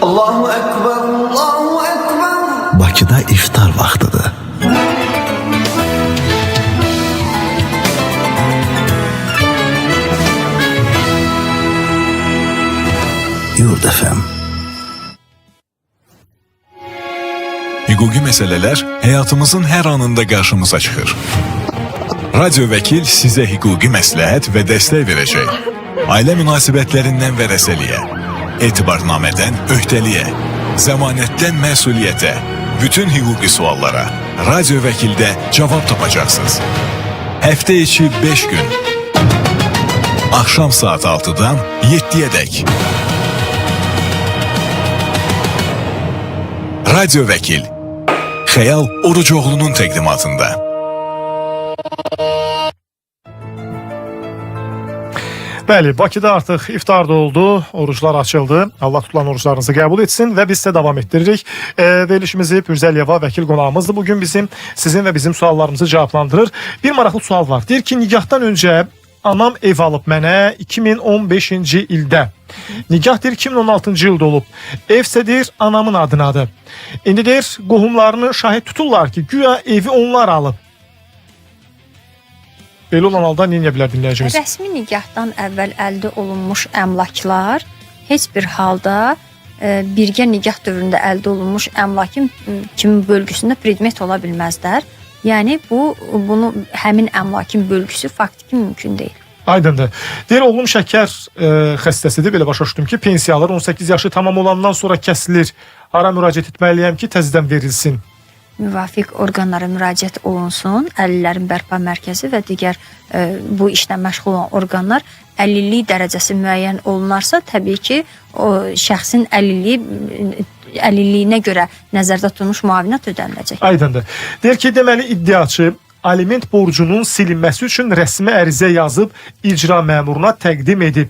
Allahu Ekber, Allahu Ekber. Bakıda iftar vaxtıdır. Yurd FM. Hüquqi məsələlər həyatımızın hər anında qarşımıza çıxır. Radyo Vəkil sizə hüquqi məsləhət və dəstək verəcək. Ailə münasibətlərindən vərəsəliyə, etibarnamədən öhdəliyə, zəmanətdən məsuliyyətə, bütün hüquqi suallara Radyo Vəkildə cavab tapacaqsınız. Həftə içi 5 gün. Axşam saat 6-dan 7-yədək. Radyo Vəkil. Xəyal Orucoğlu'nun təqdimatında. Bəli, Bakıda artıq iftar da oldu, oruclar açıldı. Allah tutulan oruclarınızı qəbul etsin və biz də davam etdiririk. Verilişimizi Fürzəliyeva vəkil qonağımızdır. Bugün sizin və bizim suallarımızı cavablandırır. Bir maraqlı sual var. Deyir ki, nigahdan öncə anam ev alıb mənə 2015-ci ildə. Nigah deyir 2016-cı ildə olub. Evsə deyir anamın adınadır. İndi deyir qohumlarını şahid tuturlar ki, güya evi onlar alıb. Belə olan halda nə edə bilər dinləyicimiz? Rəsmi nigahdan əvvəl əldə olunmuş əmlaklar heç bir halda birgə nigah dövründə əldə olunmuş əmlakın kimi bölgüsündə predmet ola bilməzlər. Yəni bunu həmin əmlakın bölgüsü faktiki mümkün deyil. Aydındır. Deyir, oğlum şəkər xəstəsidir. Belə başa düşdüm ki, pensiyalar 18 yaşı tamam olandan sonra kəsilir. Hara müraciət etməliyəm ki, təzədən verilsin? Müvafiq orqanlara müraciət olunsun. Əlillərin bərpa mərkəzi və digər bu işlə məşğul olan orqanlar əlillik dərəcəsi müəyyən olunarsa, təbii ki, o şəxsin əlilliyinə görə nəzərdə tutulmuş müavinət ödəniləcək. Aydındır. Deyir ki, deməli iddiaçı aliment borcunun silinməsi üçün rəsmi ərizə yazıb icra məmuruna təqdim edib.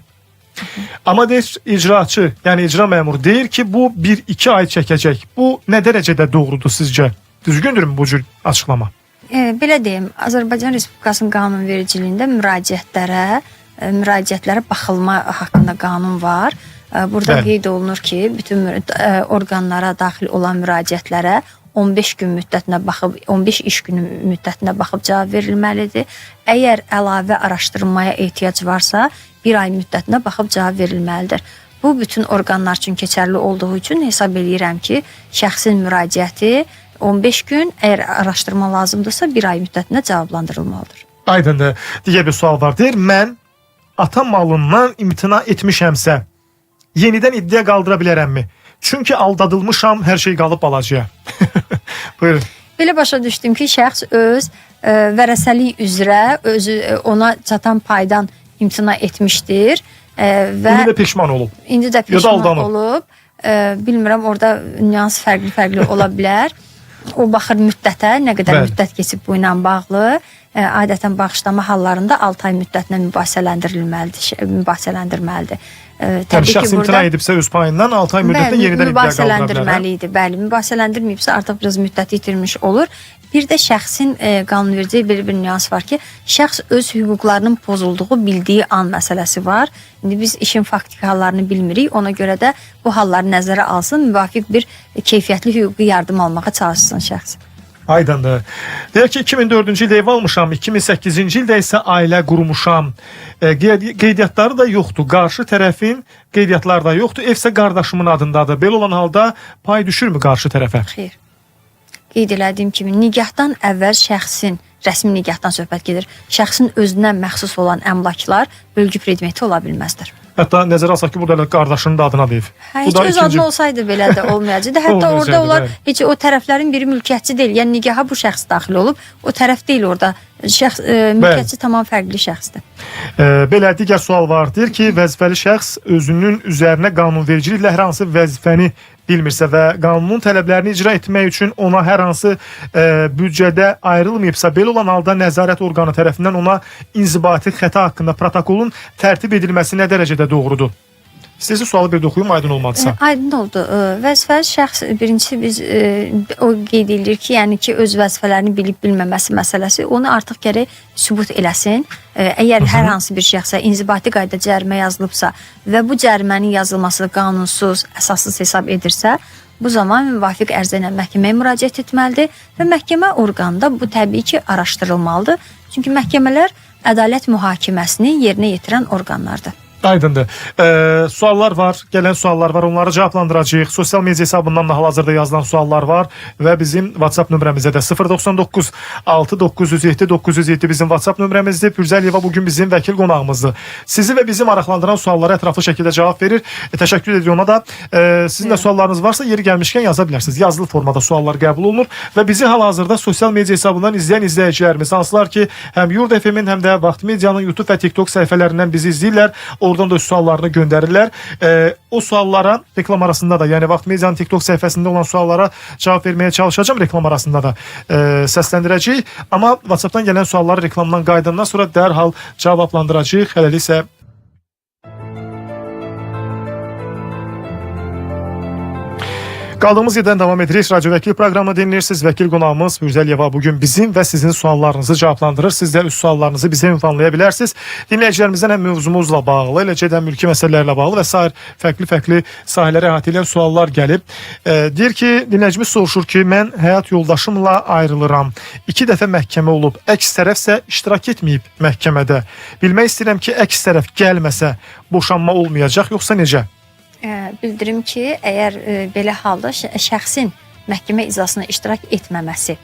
Amma deyir, icraçı, yəni icra məmuru deyir ki, bu 1-2 ay çəkəcək. Bu nə dərəcədə doğrudur sizcə? Düzgündürmü bu cür açıqlama? Belə deyim, Azərbaycan Respublikasının qanunvericiliyində müraciətlərə baxılma haqqında qanun var. Burada qeyd olunur ki, bütün orqanlara daxil olan müraciətlərə 15 gün müddətinə baxıb, 15 iş günü müddətinə baxıb cavab verilməlidir. Əgər əlavə araşdırmaya ehtiyac varsa, 1 ay müddətinə baxıb cavab verilməlidir. Bu bütün orqanlar üçün keçərli olduğu üçün hesab edirəm ki, şəxsin müraciəti 15 gün, əgər araşdırma lazımdırsa 1 ay müddətinə cavablandırılmalıdır. Aydındır. Digər bir sual var. Deyir, mən ata malından imtina etmişəmsə, yenidən iddia qaldıra bilərəmmi? Çünki aldadılmışam, hər şey qalıb balacaya. Buyurun. Belə başa düşdüm ki, şəxs öz vərəsəlik üzrə ona çatan paydan imtina etmişdir. İndi də peşman olub. İndi də peşman olub. Bilmirəm, orada nüans fərqli ola bilər. O baxır müddətə, nə qədər müddət keçib bu ilə bağlı. Adətən bağışlama hallarında 6 ay müddətinə mübahisələndirməlidir. Yəni şəxs imtina edibsə öz payından 6 ay müddətində yenidən iddia qaldıra bilər. Bəli, mübahisələndirməyibsə artıq biraz müddəti itirmiş olur. Bir də şəxsin qanunverici belə bir nüans var ki, şəxs öz hüquqlarının pozulduğu bildiyi an məsələsi var. İndi biz işin faktiki hallarını bilmirik. Ona görə də bu halları nəzərə alsın, müvafiq bir keyfiyyətli hüquqi yardım almağa çalışsın şəxs. Aydındır. Deyək ki, 2004-cü ildə ev almışam, 2008-ci ildə isə ailə qurmuşam. Qeydiyyatları da yoxdur. Qarşı tərəfin qeydiyyatları da yoxdur. Ev isə qardaşımın adındadır. Belə olan halda pay düşürmü qarşı tərəfə? Xeyr. Qeyd elədiyim kimi, nigahdan əvvəl şəxsin, rəsmi nigahdan söhbət gedir, şəxsin özünə məxsus olan əmlaklar bölgü predmeti ola bilməzdir. Hətta nəzərə alsaq ki, burada qardaşının da adına deyib. Heç öz adına olsaydı belə də olmayacaqdı. Hətta orada onlar heç o tərəflərin biri mülkiyyətçi deyil. Yəni nigaha bu şəxs daxil olub, o tərəf deyil orada Mülkiyyətçi tamam fərqli şəxsdir. Belə digər sual var. Deyir ki, vəzifəli şəxs özünün üzərinə qanunvericiliklə hər hansı vəzifəni bilmirsə və qanunun tələblərini icra etmək üçün ona hər hansı büdcədə ayrılmayıbsa, belə olan halda nəzarət orqanı tərəfindən ona inzibati xəta haqqında protokolun tərtib edilməsi nə dərəcədə doğrudur? İstəyirsə sualı bir də oxuyum, aydın olmadısa. Aydın oldu. Vəzifəli şəxs birincisi biz o qeyd edilir ki, yəni ki, öz vəzifələrini bilib bilməməsi məsələsi onu artıq gərək sübut eləsin. Əgər hər hansı bir şəxsə inzibati qayda cərimə yazılıbsa və bu cərimənin yazılması qanunsuz, əsassız hesab edirsə, bu zaman müvafiq ərizə ilə məhkəməyə müraciət etməlidir və məhkəmə orqanında bu təbii ki, araşdırılmalıdır. Çünki məhkəmələr ədalət mühakiməsini yerinə yetirən orqanlardır. Aydındır. Suallar var, gələn suallar var, onları cavablandıracağıq. Sosial media hesabından da hal-hazırda yazılan suallar var və bizim WhatsApp nömrəmizdə də 099 6907 907 bizim WhatsApp nömrəmizdir. Pürzəliyeva bugün bizim vəkil qonağımızdır. Sizi və bizi maraqlandıran suallara ətraflı şəkildə cavab verir. Təşəkkür edirik ona da. Sizin də suallarınız varsa yeri gəlmişkən yaza bilərsiniz. Yazılı formada suallar qəbul olunur və bizi hal-hazırda sosial media hesabından izləyən izləyicilərimiz, hansılar ki, həm Yurd FM-in, həm də Vaxt Medianın YouTube və TikTok səhifələrindən bizi izləyirlər. Oradan da suallarını göndərirlər. O suallara reklam arasında da, yəni Vaxt Medianın TikTok səhifəsində olan suallara cavab verməyə çalışacağım. Reklam arasında da səsləndirəcəyik. Amma WhatsAppdan gələn sualları reklamdan qayıdandan sonra dərhal cavablandıracağıq. Hələlik isə Qaldığımız yerdən davam edirik. Radyo Vəkil proqramını dinləyirsiniz. Vəkil qonağımız Pürzəliyeva bugün bizim və sizin suallarınızı cavablandırır. Siz də öz suallarınızı bizə ünvanlaya bilərsiniz. Dinləyicilərimizdən həm mövzumuzla bağlı, eləcə də mülki məsələlərlə bağlı və sair fərqli sahələrə əhatə edən suallar gəlib. Deyir ki, dinləyicimiz soruşur ki, mən həyat yoldaşımla ayrılıram. 2 dəfə məhkəmə olub. Əks tərəfsə iştirak etməyib məhkəmədə. Bilmək istəyirəm ki, əks tərəf gəlməsə boşanma olmayacaq, yoxsa necə? Bildirim ki, əgər belə halda şəxsin məhkəmə iclasına iştirak etməməsi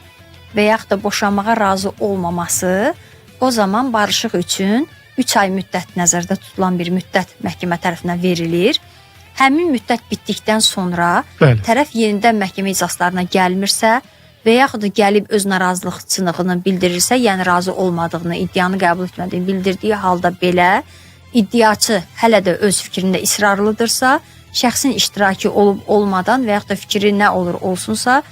və yaxud da boşanmağa razı olmaması, o zaman barışıq üçün 3 ay müddət nəzərdə tutulan bir müddət məhkəmə tərəfindən verilir. Həmin müddət bitdikdən sonra tərəf yenidən məhkəmə iclaslarına gəlmirsə və yaxud da gəlib öz narazılıqçılığını bildirirsə, yəni razı olmadığını, iddianı qəbul etmədiyini bildirdiyi halda belə iddiaçı hələ də öz fikrində israrlıdırsa, şəxsin iştirakı olub-olmadan və yaxud da fikri nə olur olsunsa,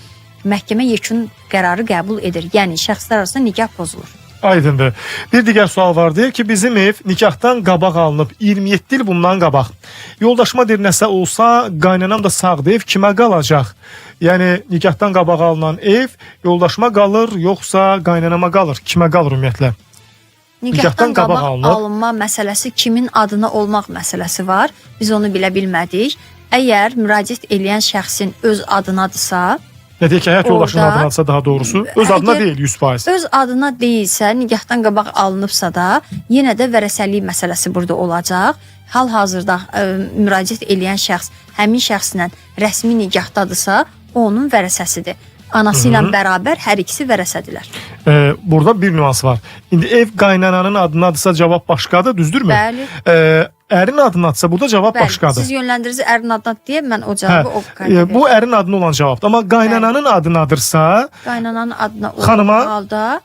məhkəmə yekun qərarı qəbul edir. Yəni, şəxslər arasında nikah pozulur. Aydındır. Bir digər sual var. Deyir ki, bizim ev nikahdan qabaq alınıb, 27 il bundan qabaq. Yoldaşıma deyir, nəsə olsa, qaynanam da sağdır, ev kimə qalacaq? Yəni, nikahdan qabaq alınan ev yoldaşıma qalır, yoxsa qaynanama qalır? Kimə qalır ümumiyyətlə? Nikahdan qabaq alınma məsələsi kimin adına olmaq məsələsi var. Biz onu bilə bilmədik. Əgər müraciət eləyən şəxsin öz adınadırsa, nə deyək ki, həyat yoldaşının adınadırsa daha doğrusu, öz adına deyil 100%. Öz adına deyilsə, nikahdan qabaq alınıbsa da, yenə də vərəsəlik məsələsi burada olacaq. Hal-hazırda müraciət eləyən şəxs həmin şəxslə rəsmi nikahdadısa, o onun vərəsəsidir. Anası ilə bərabər hər ikisi vərəsədirlər. Burada bir nüans var. İndi ev qaynananın adınadırsa cavab başqadır, düzdürmü? Bəli. Ərin adınadırsa burada cavab başqadır. Siz yönləndirici ərin adına deyə mən o cavabı o qədər. Bu ərin adına olan cavabdır. Amma qaynananın adınadırsa, qaynananın adına olan halda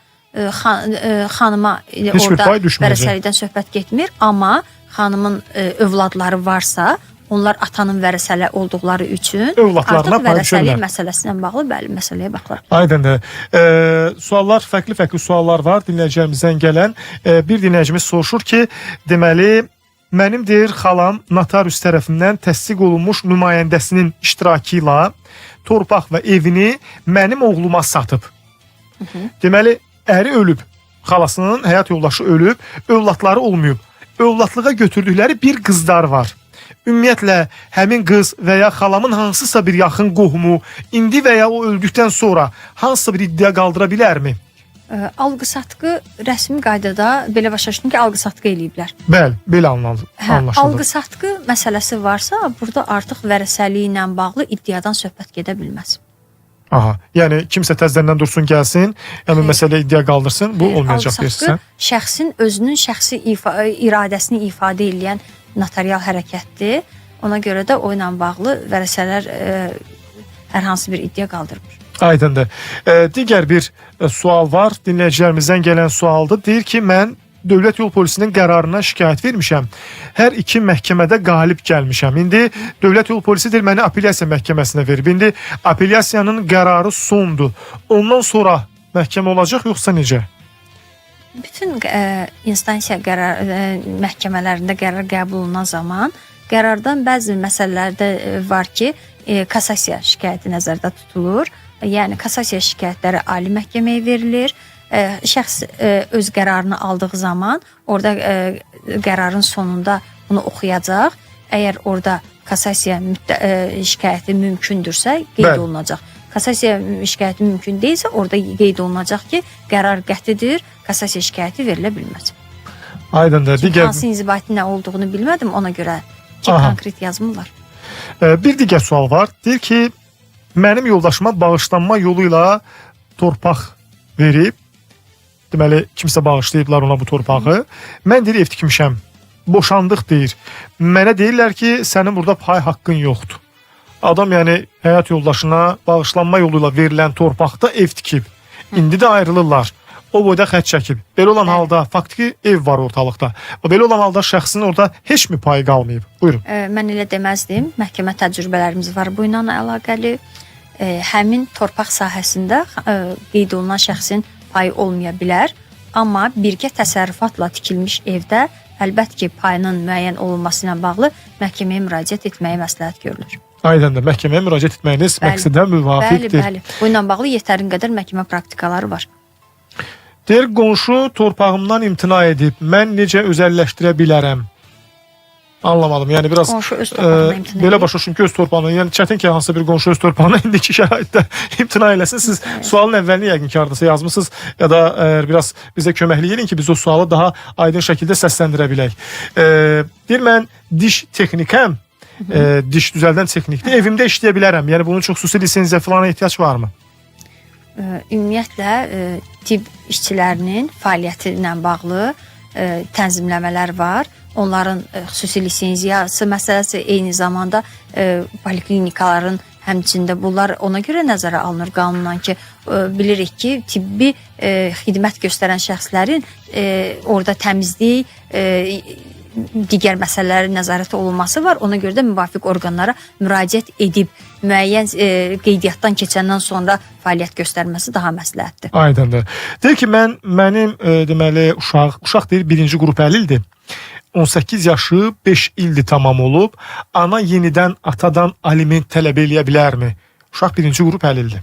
xanıma orada vərəsəlikdən söhbət getmir, amma xanımın övladları varsa, onlar atanın vərəsələ olduqları üçün övladlarına artıq vərəsəlik məsələsinə bağlı məsələyə baxılır. Aydındır. Suallar, fərqli suallar var dinləyicilərimizdən gələn. Bir dinləyicimiz soruşur ki, deməli, mənim deyir xalam notarius tərəfindən təsdiq olunmuş nümayəndəsinin iştirakı ilə torpaq və evini mənim oğluma satıb. Deməli, əri ölüb, xalasının həyat yoldaşı ölüb, övladları olmayıb. Övladlığa götürdükləri bir qızlar var. Ümumiyyətlə, həmin qız və ya xalamın hansısa bir yaxın qohumu indi və ya o öldükdən sonra hansısa bir iddia qaldıra bilərmi? Alqı-satqı rəsmi qaydada belə başa düşdüm ki, alqı-satqı eləyiblər. Bəli, belə anlaşıldı. Alqı-satqı məsələsi varsa, burada artıq vərəsəliyi ilə bağlı iddiadan söhbət gedə bilməz. Aha, yəni kimsə təzədən dursun, gəlsin, yəni məsələ iddia qaldırsın, bu olmayacaq deyirsən. Alqı-satqı şəxsin özünün şəxsi iradəsini ifadə edən notarial hərəkətdir. Ona görə də o ilə bağlı vərəsələr hər hansı bir iddia qaldırmır. Aydındır. Digər bir sual var. Dinləyicilərimizdən gələn sualdır. Deyir ki, mən Dövlət Yol Polisinin qərarına şikayət vermişəm. Hər iki məhkəmədə qalib gəlmişəm. İndi Dövlət Yol Polisi deyir, məni apellyasiya məhkəməsinə verib. İndi apellyasiyanın qərarı sondur. Ondan sonra məhkəmə olacaq, yoxsa necə? Bütün instansiya məhkəmələrində qərar qəbul olunan zaman qərardan bəzi məsələlərdə var ki, kassasiya şikayəti nəzərdə tutulur. Yəni kassasiya şikayətləri ali məhkəməyə verilir. Şəxs öz qərarını aldığı zaman orada qərarın sonunda bunu oxuyacaq. Əgər orada kassasiya şikayəti mümkündürsə qeyd olunacaq. Kassasiya şikayəti mümkün deyilsə orada qeyd olunacaq ki, qərar qətidir, kassasiya şikayəti verilə bilməz. Aydındır. Hansı inzibati nə olduğunu bilmədim, ona görə ki, konkret yazmırlar. Bir digər sual var. Deyir ki, mənim yoldaşıma bağışlanma yolu ilə torpaq verib, deməli, kimsə bağışlayıblar ona bu torpağı. Mən deyir, ev tikmişəm, boşandıq deyir. Mənə deyirlər ki, sənin burada pay haqqın yoxdur. Adam yəni həyat yoldaşına bağışlanma yolu ilə verilən torpaqda ev tikib. İndi də ayrılırlar. O boyda xət çəkib. Belə olan halda faktiki ev var ortalıqda. Belə olan halda şəxsin orada heç mi payı qalmayıb? Buyurun. Mən elə deməzdim. Məhkəmə təcrübələrimiz var bu ilə əlaqəli. Həmin torpaq sahəsində qeyd olunan şəxsin payı olmaya bilər. Amma birgə təsərrüfatla tikilmiş evdə əlbəttə ki, payının müəyyən olunması ilə bağlı məhkəməyə müraciət etməyi məsləhət görülür. Aydındır. Məhkəməyə müraciət etməyiniz məqsədə müvafiqdir. Bəli. Bu ilə bağlı yetərin qədər məhkəmə praktikaları var. Deyir, qonşu torpağımdan imtina edib. Mən necə özəlləşdirə bilərəm? Anlamadım. Yəni biraz qonşu öz torpağına imtina belə başa düşün ki, öz torpağına, yəni çətin ki, hansısa bir qonşu öz torpağına indiki şəraitdə imtina eləsin. Siz sualın əvvəlini yəqin ki, hardasa yazmısınız ya da biraz bizə köməklik edin ki, biz o sualı daha aydın şəkildə səsləndirə bilək. Deyir, mən diş texnikəm, diş düzəldən texnikdir, evimdə işləyə bilərəm. Yəni bunun üçün xüsusi lisenziya falan ehtiyac varmı? Ümumiyyətlə, tibb işçilərinin fəaliyyəti ilə bağlı tənzimləmələr var. Onların xüsusi lisenziyası məsələsi, eyni zamanda poliklinikaların həmçində bunlar ona görə nəzərə alınır qanundan ki, bilirik ki, tibbi xidmət göstərən şəxslərin orada təmizlik, digər məsələlərin nəzarəti olunması var. Ona görə də müvafiq orqanlara müraciət edib müəyyən qeydiyyatdan keçəndən sonra fəaliyyət göstərməsi daha məsləhətdir. Aydındır. Deyir ki, mənim deməli uşaq deyir, birinci qrup əlildir. 18 yaşı 5 ildir tamam olub. Ana yenidən atadan aliment tələb eləyə bilərmi? Uşaq birinci qrup əlildir.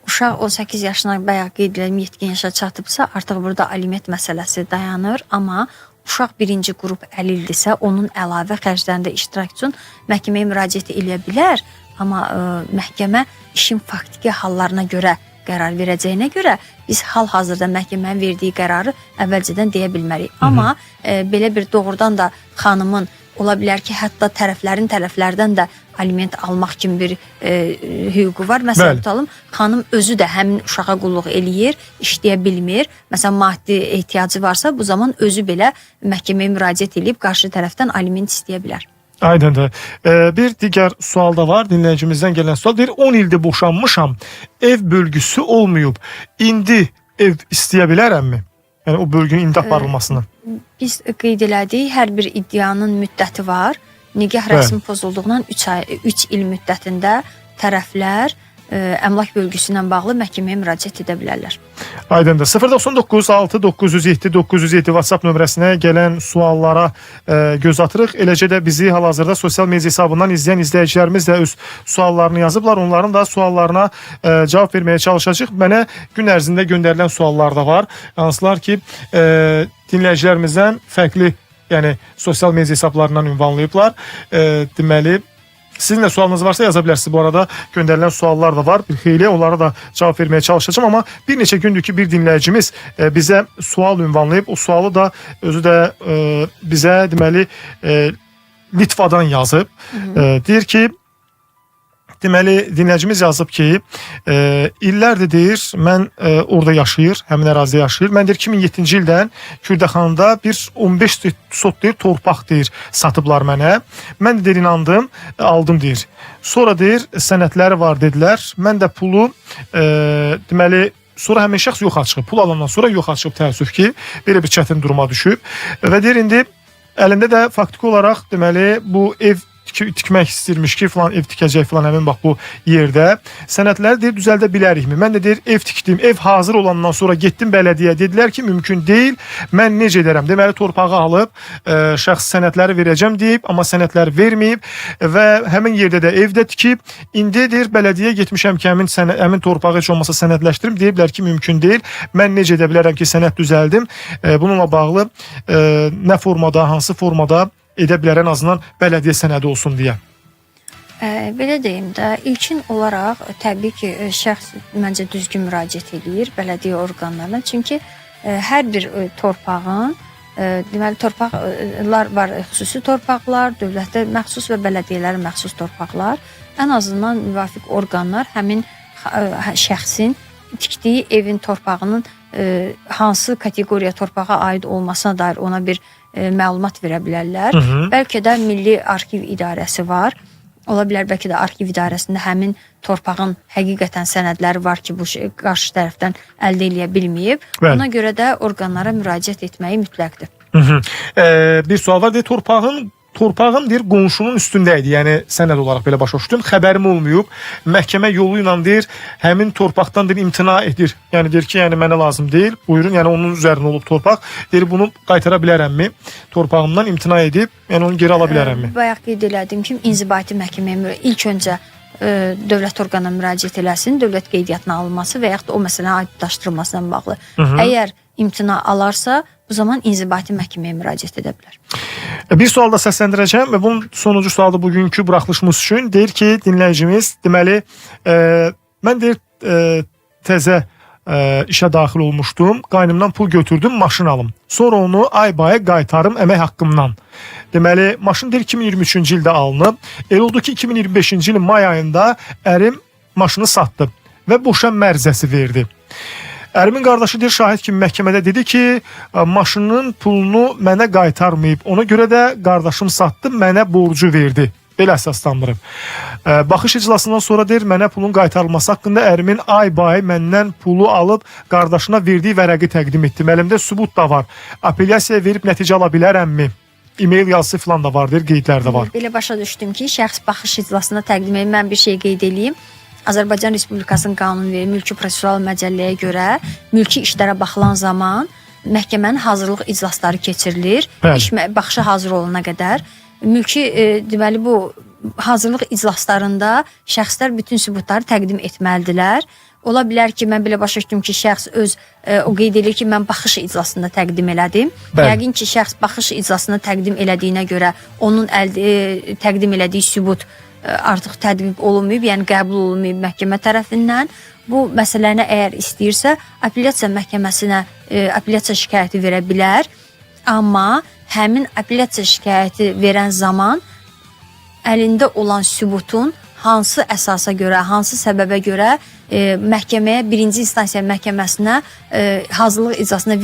Uşaq 18 yaşına bayaq qeyd edirəm, yetkin yaşa çatıbsa, artıq burada aliment məsələsi dayanır. Amma uşaq birinci qrup əlildirsə, onun əlavə xərclərində iştirak üçün məhkəməyə müraciət eləyə bilər. Amma məhkəmə işin faktiki hallarına görə qərar verəcəyinə görə biz hal-hazırda məhkəmənin verdiyi qərarı əvvəlcədən deyə bilmərik. Amma belə bir doğrudan da xanımın ola bilər ki, hətta tərəflərdən də aliment almaq kimi bir hüququ var. Məsələn, tutalım, xanım özü də həmin uşağa qulluq eləyir, işləyə bilmir. Məsələn, maddi ehtiyacı varsa, bu zaman özü belə məhkəməyə müraciət edib qarşı tərəfdən aliment istəyə bilər. Aydındır. Bir digər sual da var, dinləyicimizdən gələn sual. Deyir, 10 ildir boşanmışam, ev bölgüsü olmayıb. İndi ev istəyə bilərəmmi? Yəni o bölgünün indi aparılmasını. Biz qeyd elədik, hər bir iddianın müddəti var. Nigah rəsmi pozulduğundan 3 il müddətində tərəflər əmlak bölgüsü ilə bağlı məhkəməyə müraciət edə bilərlər. Aydındır. 099 6 907 907 WhatsApp nömrəsinə gələn suallara göz atırıq. Eləcə də bizi hal-hazırda sosial media hesabından izləyən izləyicilərimiz də öz suallarını yazıblar. Onların da suallarına cavab verməyə çalışacağıq. Mənə gün ərzində göndərilən suallar da var. Hansılar ki, dinləyicilərimizdən fərqli, yəni sosial media hesablarından ünvanlayıblar. Deməli, sizin də sualınız varsa yaza bilərsiniz. Bu arada göndərilən suallar da var. Bir xeyli onlara da cavab verməyə çalışacağım. Amma bir neçə gündür ki, bir dinləyicimiz bizə sual ünvanlayıb. O sualı da özü də bizə deməli Litvadan yazıb. Deyir ki, Deməli, dinləyicimiz yazıb ki, illərdir deyir, mən orada yaşayır, həmin ərazidə yaşayır. Mən deyir 2007-ci ildən Kürdəxanda bir 15 sot deyir, torpaq deyir, satıblar mənə. Mən də deyir, inandım, aldım deyir. Sonra deyir, sənədləri var dedilər. Mən də pulu, deməli, sonra həmin şəxs yoxa çıxıb. Pul alandan sonra yoxa çıxıb, təəssüf ki, belə bir çətin duruma düşüb. Və deyir, indi əlində də faktiki olaraq, deməli, bu ev tikmək istəyirmiş ki, falan ev tikəcək falan həmin bax bu yerdə. Sənədləri deyir, düzəldə bilərikmi? Mən də deyir, ev tikdim, ev hazır olandan sonra getdim bələdiyyə. Dedilər ki, mümkün deyil, mən necə edərəm? Deməli, torpağı alıb, şəxs sənədləri verəcəm deyib, amma sənədləri verməyib və həmin yerdə də evdə tikib. İndi deyir, bələdiyyə getmişəm ki, həmin torpağı heç olmasa sənədləşdirim. Deyiblər ki, mümkün deyil. Mən necə edə bilərəm ki, sənəd düzəldim? Bununla bağlı nə formada, hansı formada edə bilər, ən azından bələdiyyə sənədi olsun deyə. Belə deyim də, ilkin olaraq təbii ki, şəxs məncə düzgün müraciət edir bələdiyyə orqanlarına. Çünki hər bir torpağın, deməli, torpaqlar var, xüsusi torpaqlar, dövlətə məxsus və bələdiyyələrə məxsus torpaqlar. Ən azından müvafiq orqanlar həmin şəxsin tikdiyi evin torpağının hansı kateqoriya torpağa aid olmasına dair ona bir məlumat verə bilərlər. Bəlkə də Milli Arxiv İdarəsi var. Ola bilər bəlkə də arxiv idarəsində həmin torpağın həqiqətən sənədləri var ki, bu qarşı tərəfdən əldə edə bilməyib. Bəli. Ona görə də orqanlara müraciət etməyi mütləqdir. Bir sual var, deyir, torpağım deyir, qonşunun üstündə idi, yəni sənəd olaraq belə başa düşdüm, xəbərim olmayıb, məhkəmə yolu ilə deyir, həmin torpaqdan deyir, imtina edir, yəni deyir ki, yəni mənə lazım deyil, buyurun, yəni onun üzərində olub torpaq, deyir, bunu qaytara bilərəmmi, torpağımdan imtina edib, yəni onu geri ala bilərəmmi? Bayaq qeyd elədim ki, inzibati məhkəməyə ilk öncə dövlət orqanına müraciət eləsin, dövlət qeydiyyatına alınması və yaxud da o məsələni aydınlaşdırılmasına bağlı. Əgər imtina alarsa, bu zaman inzibati məhkəməyə müraciət edə bilər. Bir sual da səsləndirəcəm və bunun sonuncu sualı bugünkü buraxılışımız üçün. Deyir ki, dinləyicimiz, deməli, mən deyir, təzə işə daxil olmuşdum, qaynımdan pul götürdüm, maşın alım. Sonra onu ay-baya qaytarım əmək haqqımdan. Deməli, maşın deyir 2023-cü ildə alınıb. Elə oldu ki, 2025-ci ilin may ayında ərim maşını satdı və boşan mərzəsi verdi. Ərimin qardaşı deyir, şahid kimi məhkəmədə dedi ki, maşının pulunu mənə qaytarmayıb. Ona görə də qardaşım satdı, mənə borcu verdi. Belə əsaslandırıb. Baxış iclasından sonra deyir, mənə pulun qaytarılması haqqında ərimin ay-bay məndən pulu alıb qardaşına verdiyi vərəqi təqdim etdim. Əlimdə sübut da var. Apellyasiya verib nəticə ala bilərəmmi? E-mail yazısı falan da var, deyir, qeydlər də var. Belə başa düşdüm ki, şəxs baxış iclasına təqdim edib, mən bir şey qeyd edeyim. Azərbaycan Respublikasının qanun və mülki prosesual məcəlləyə görə mülki işlərə baxılan zaman məhkəmənin hazırlıq iclasları keçirilir. İş baxışa hazır olana qədər. Mülki, deməli, bu hazırlıq iclaslarında şəxslər bütün sübutları təqdim etməlidirlər. Ola bilər ki, mən belə başa düşdüm ki, şəxs o qeyd edir ki, mən baxış iclasında təqdim elədim. Yəqin ki, şəxs baxış iclasında təqdim elədiyinə görə onun təqdim elədiyi sübut artıq tədqiq olunmayıb, yəni qəbul olunmayıb məhkəmə tərəfindən. Bu məsələni əgər istəyirsə, apellyasiya məhkəməsinə apellyasiya şikayəti verə bilər. Amma həmin apellyasiya şikayəti verən zaman əlində olan sübutun hansı əsasa görə, hansı səbəbə görə məhkəməyə, birinci instansiya məhkəməsinə hazırlıq iclasına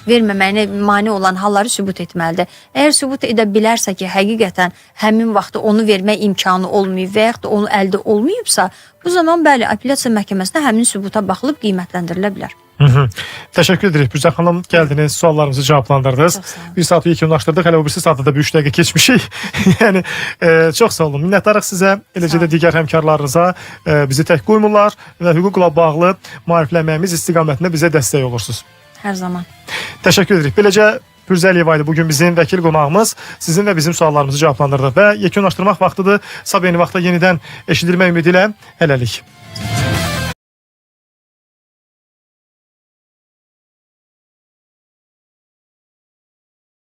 verməməyinə mane olan halları sübut etməlidir. Əgər sübut edə bilərsə ki, həqiqətən həmin vaxtda onu vermək imkanı olmayıb və yaxud da onu əldə olmayıbsa, bu zaman bəli, apellyasiya məhkəməsinə həmin sübuta baxılıb qiymətləndirilə bilər. Təşəkkür edirik. Bürcə xanım, gəldiniz, suallarımızı cavablandırdınız. Bir saatı yekunlaşdırdıq, hələ o birisi saatda da bir 3 dəqiqə keçmişik. Yəni, çox sağ olun. Minnətdarıq sizə, eləcə də digər həmkarlarınıza bizi tək qoymurlar və hüquqla bağlı maariflənməyimiz istiqamətində bizə dəstək olursunuz. Hər zaman. Təşəkkür edirik. Beləcə, Pürzə Əliyeva idi bugün bizim vəkil qonağımız. Sizin və bizim suallarımızı cavablandırdı və yekunlaşdırmaq vaxtıdır. Sabah yeni vaxtda yenidən eşidilmək ümidi ilə hələlik.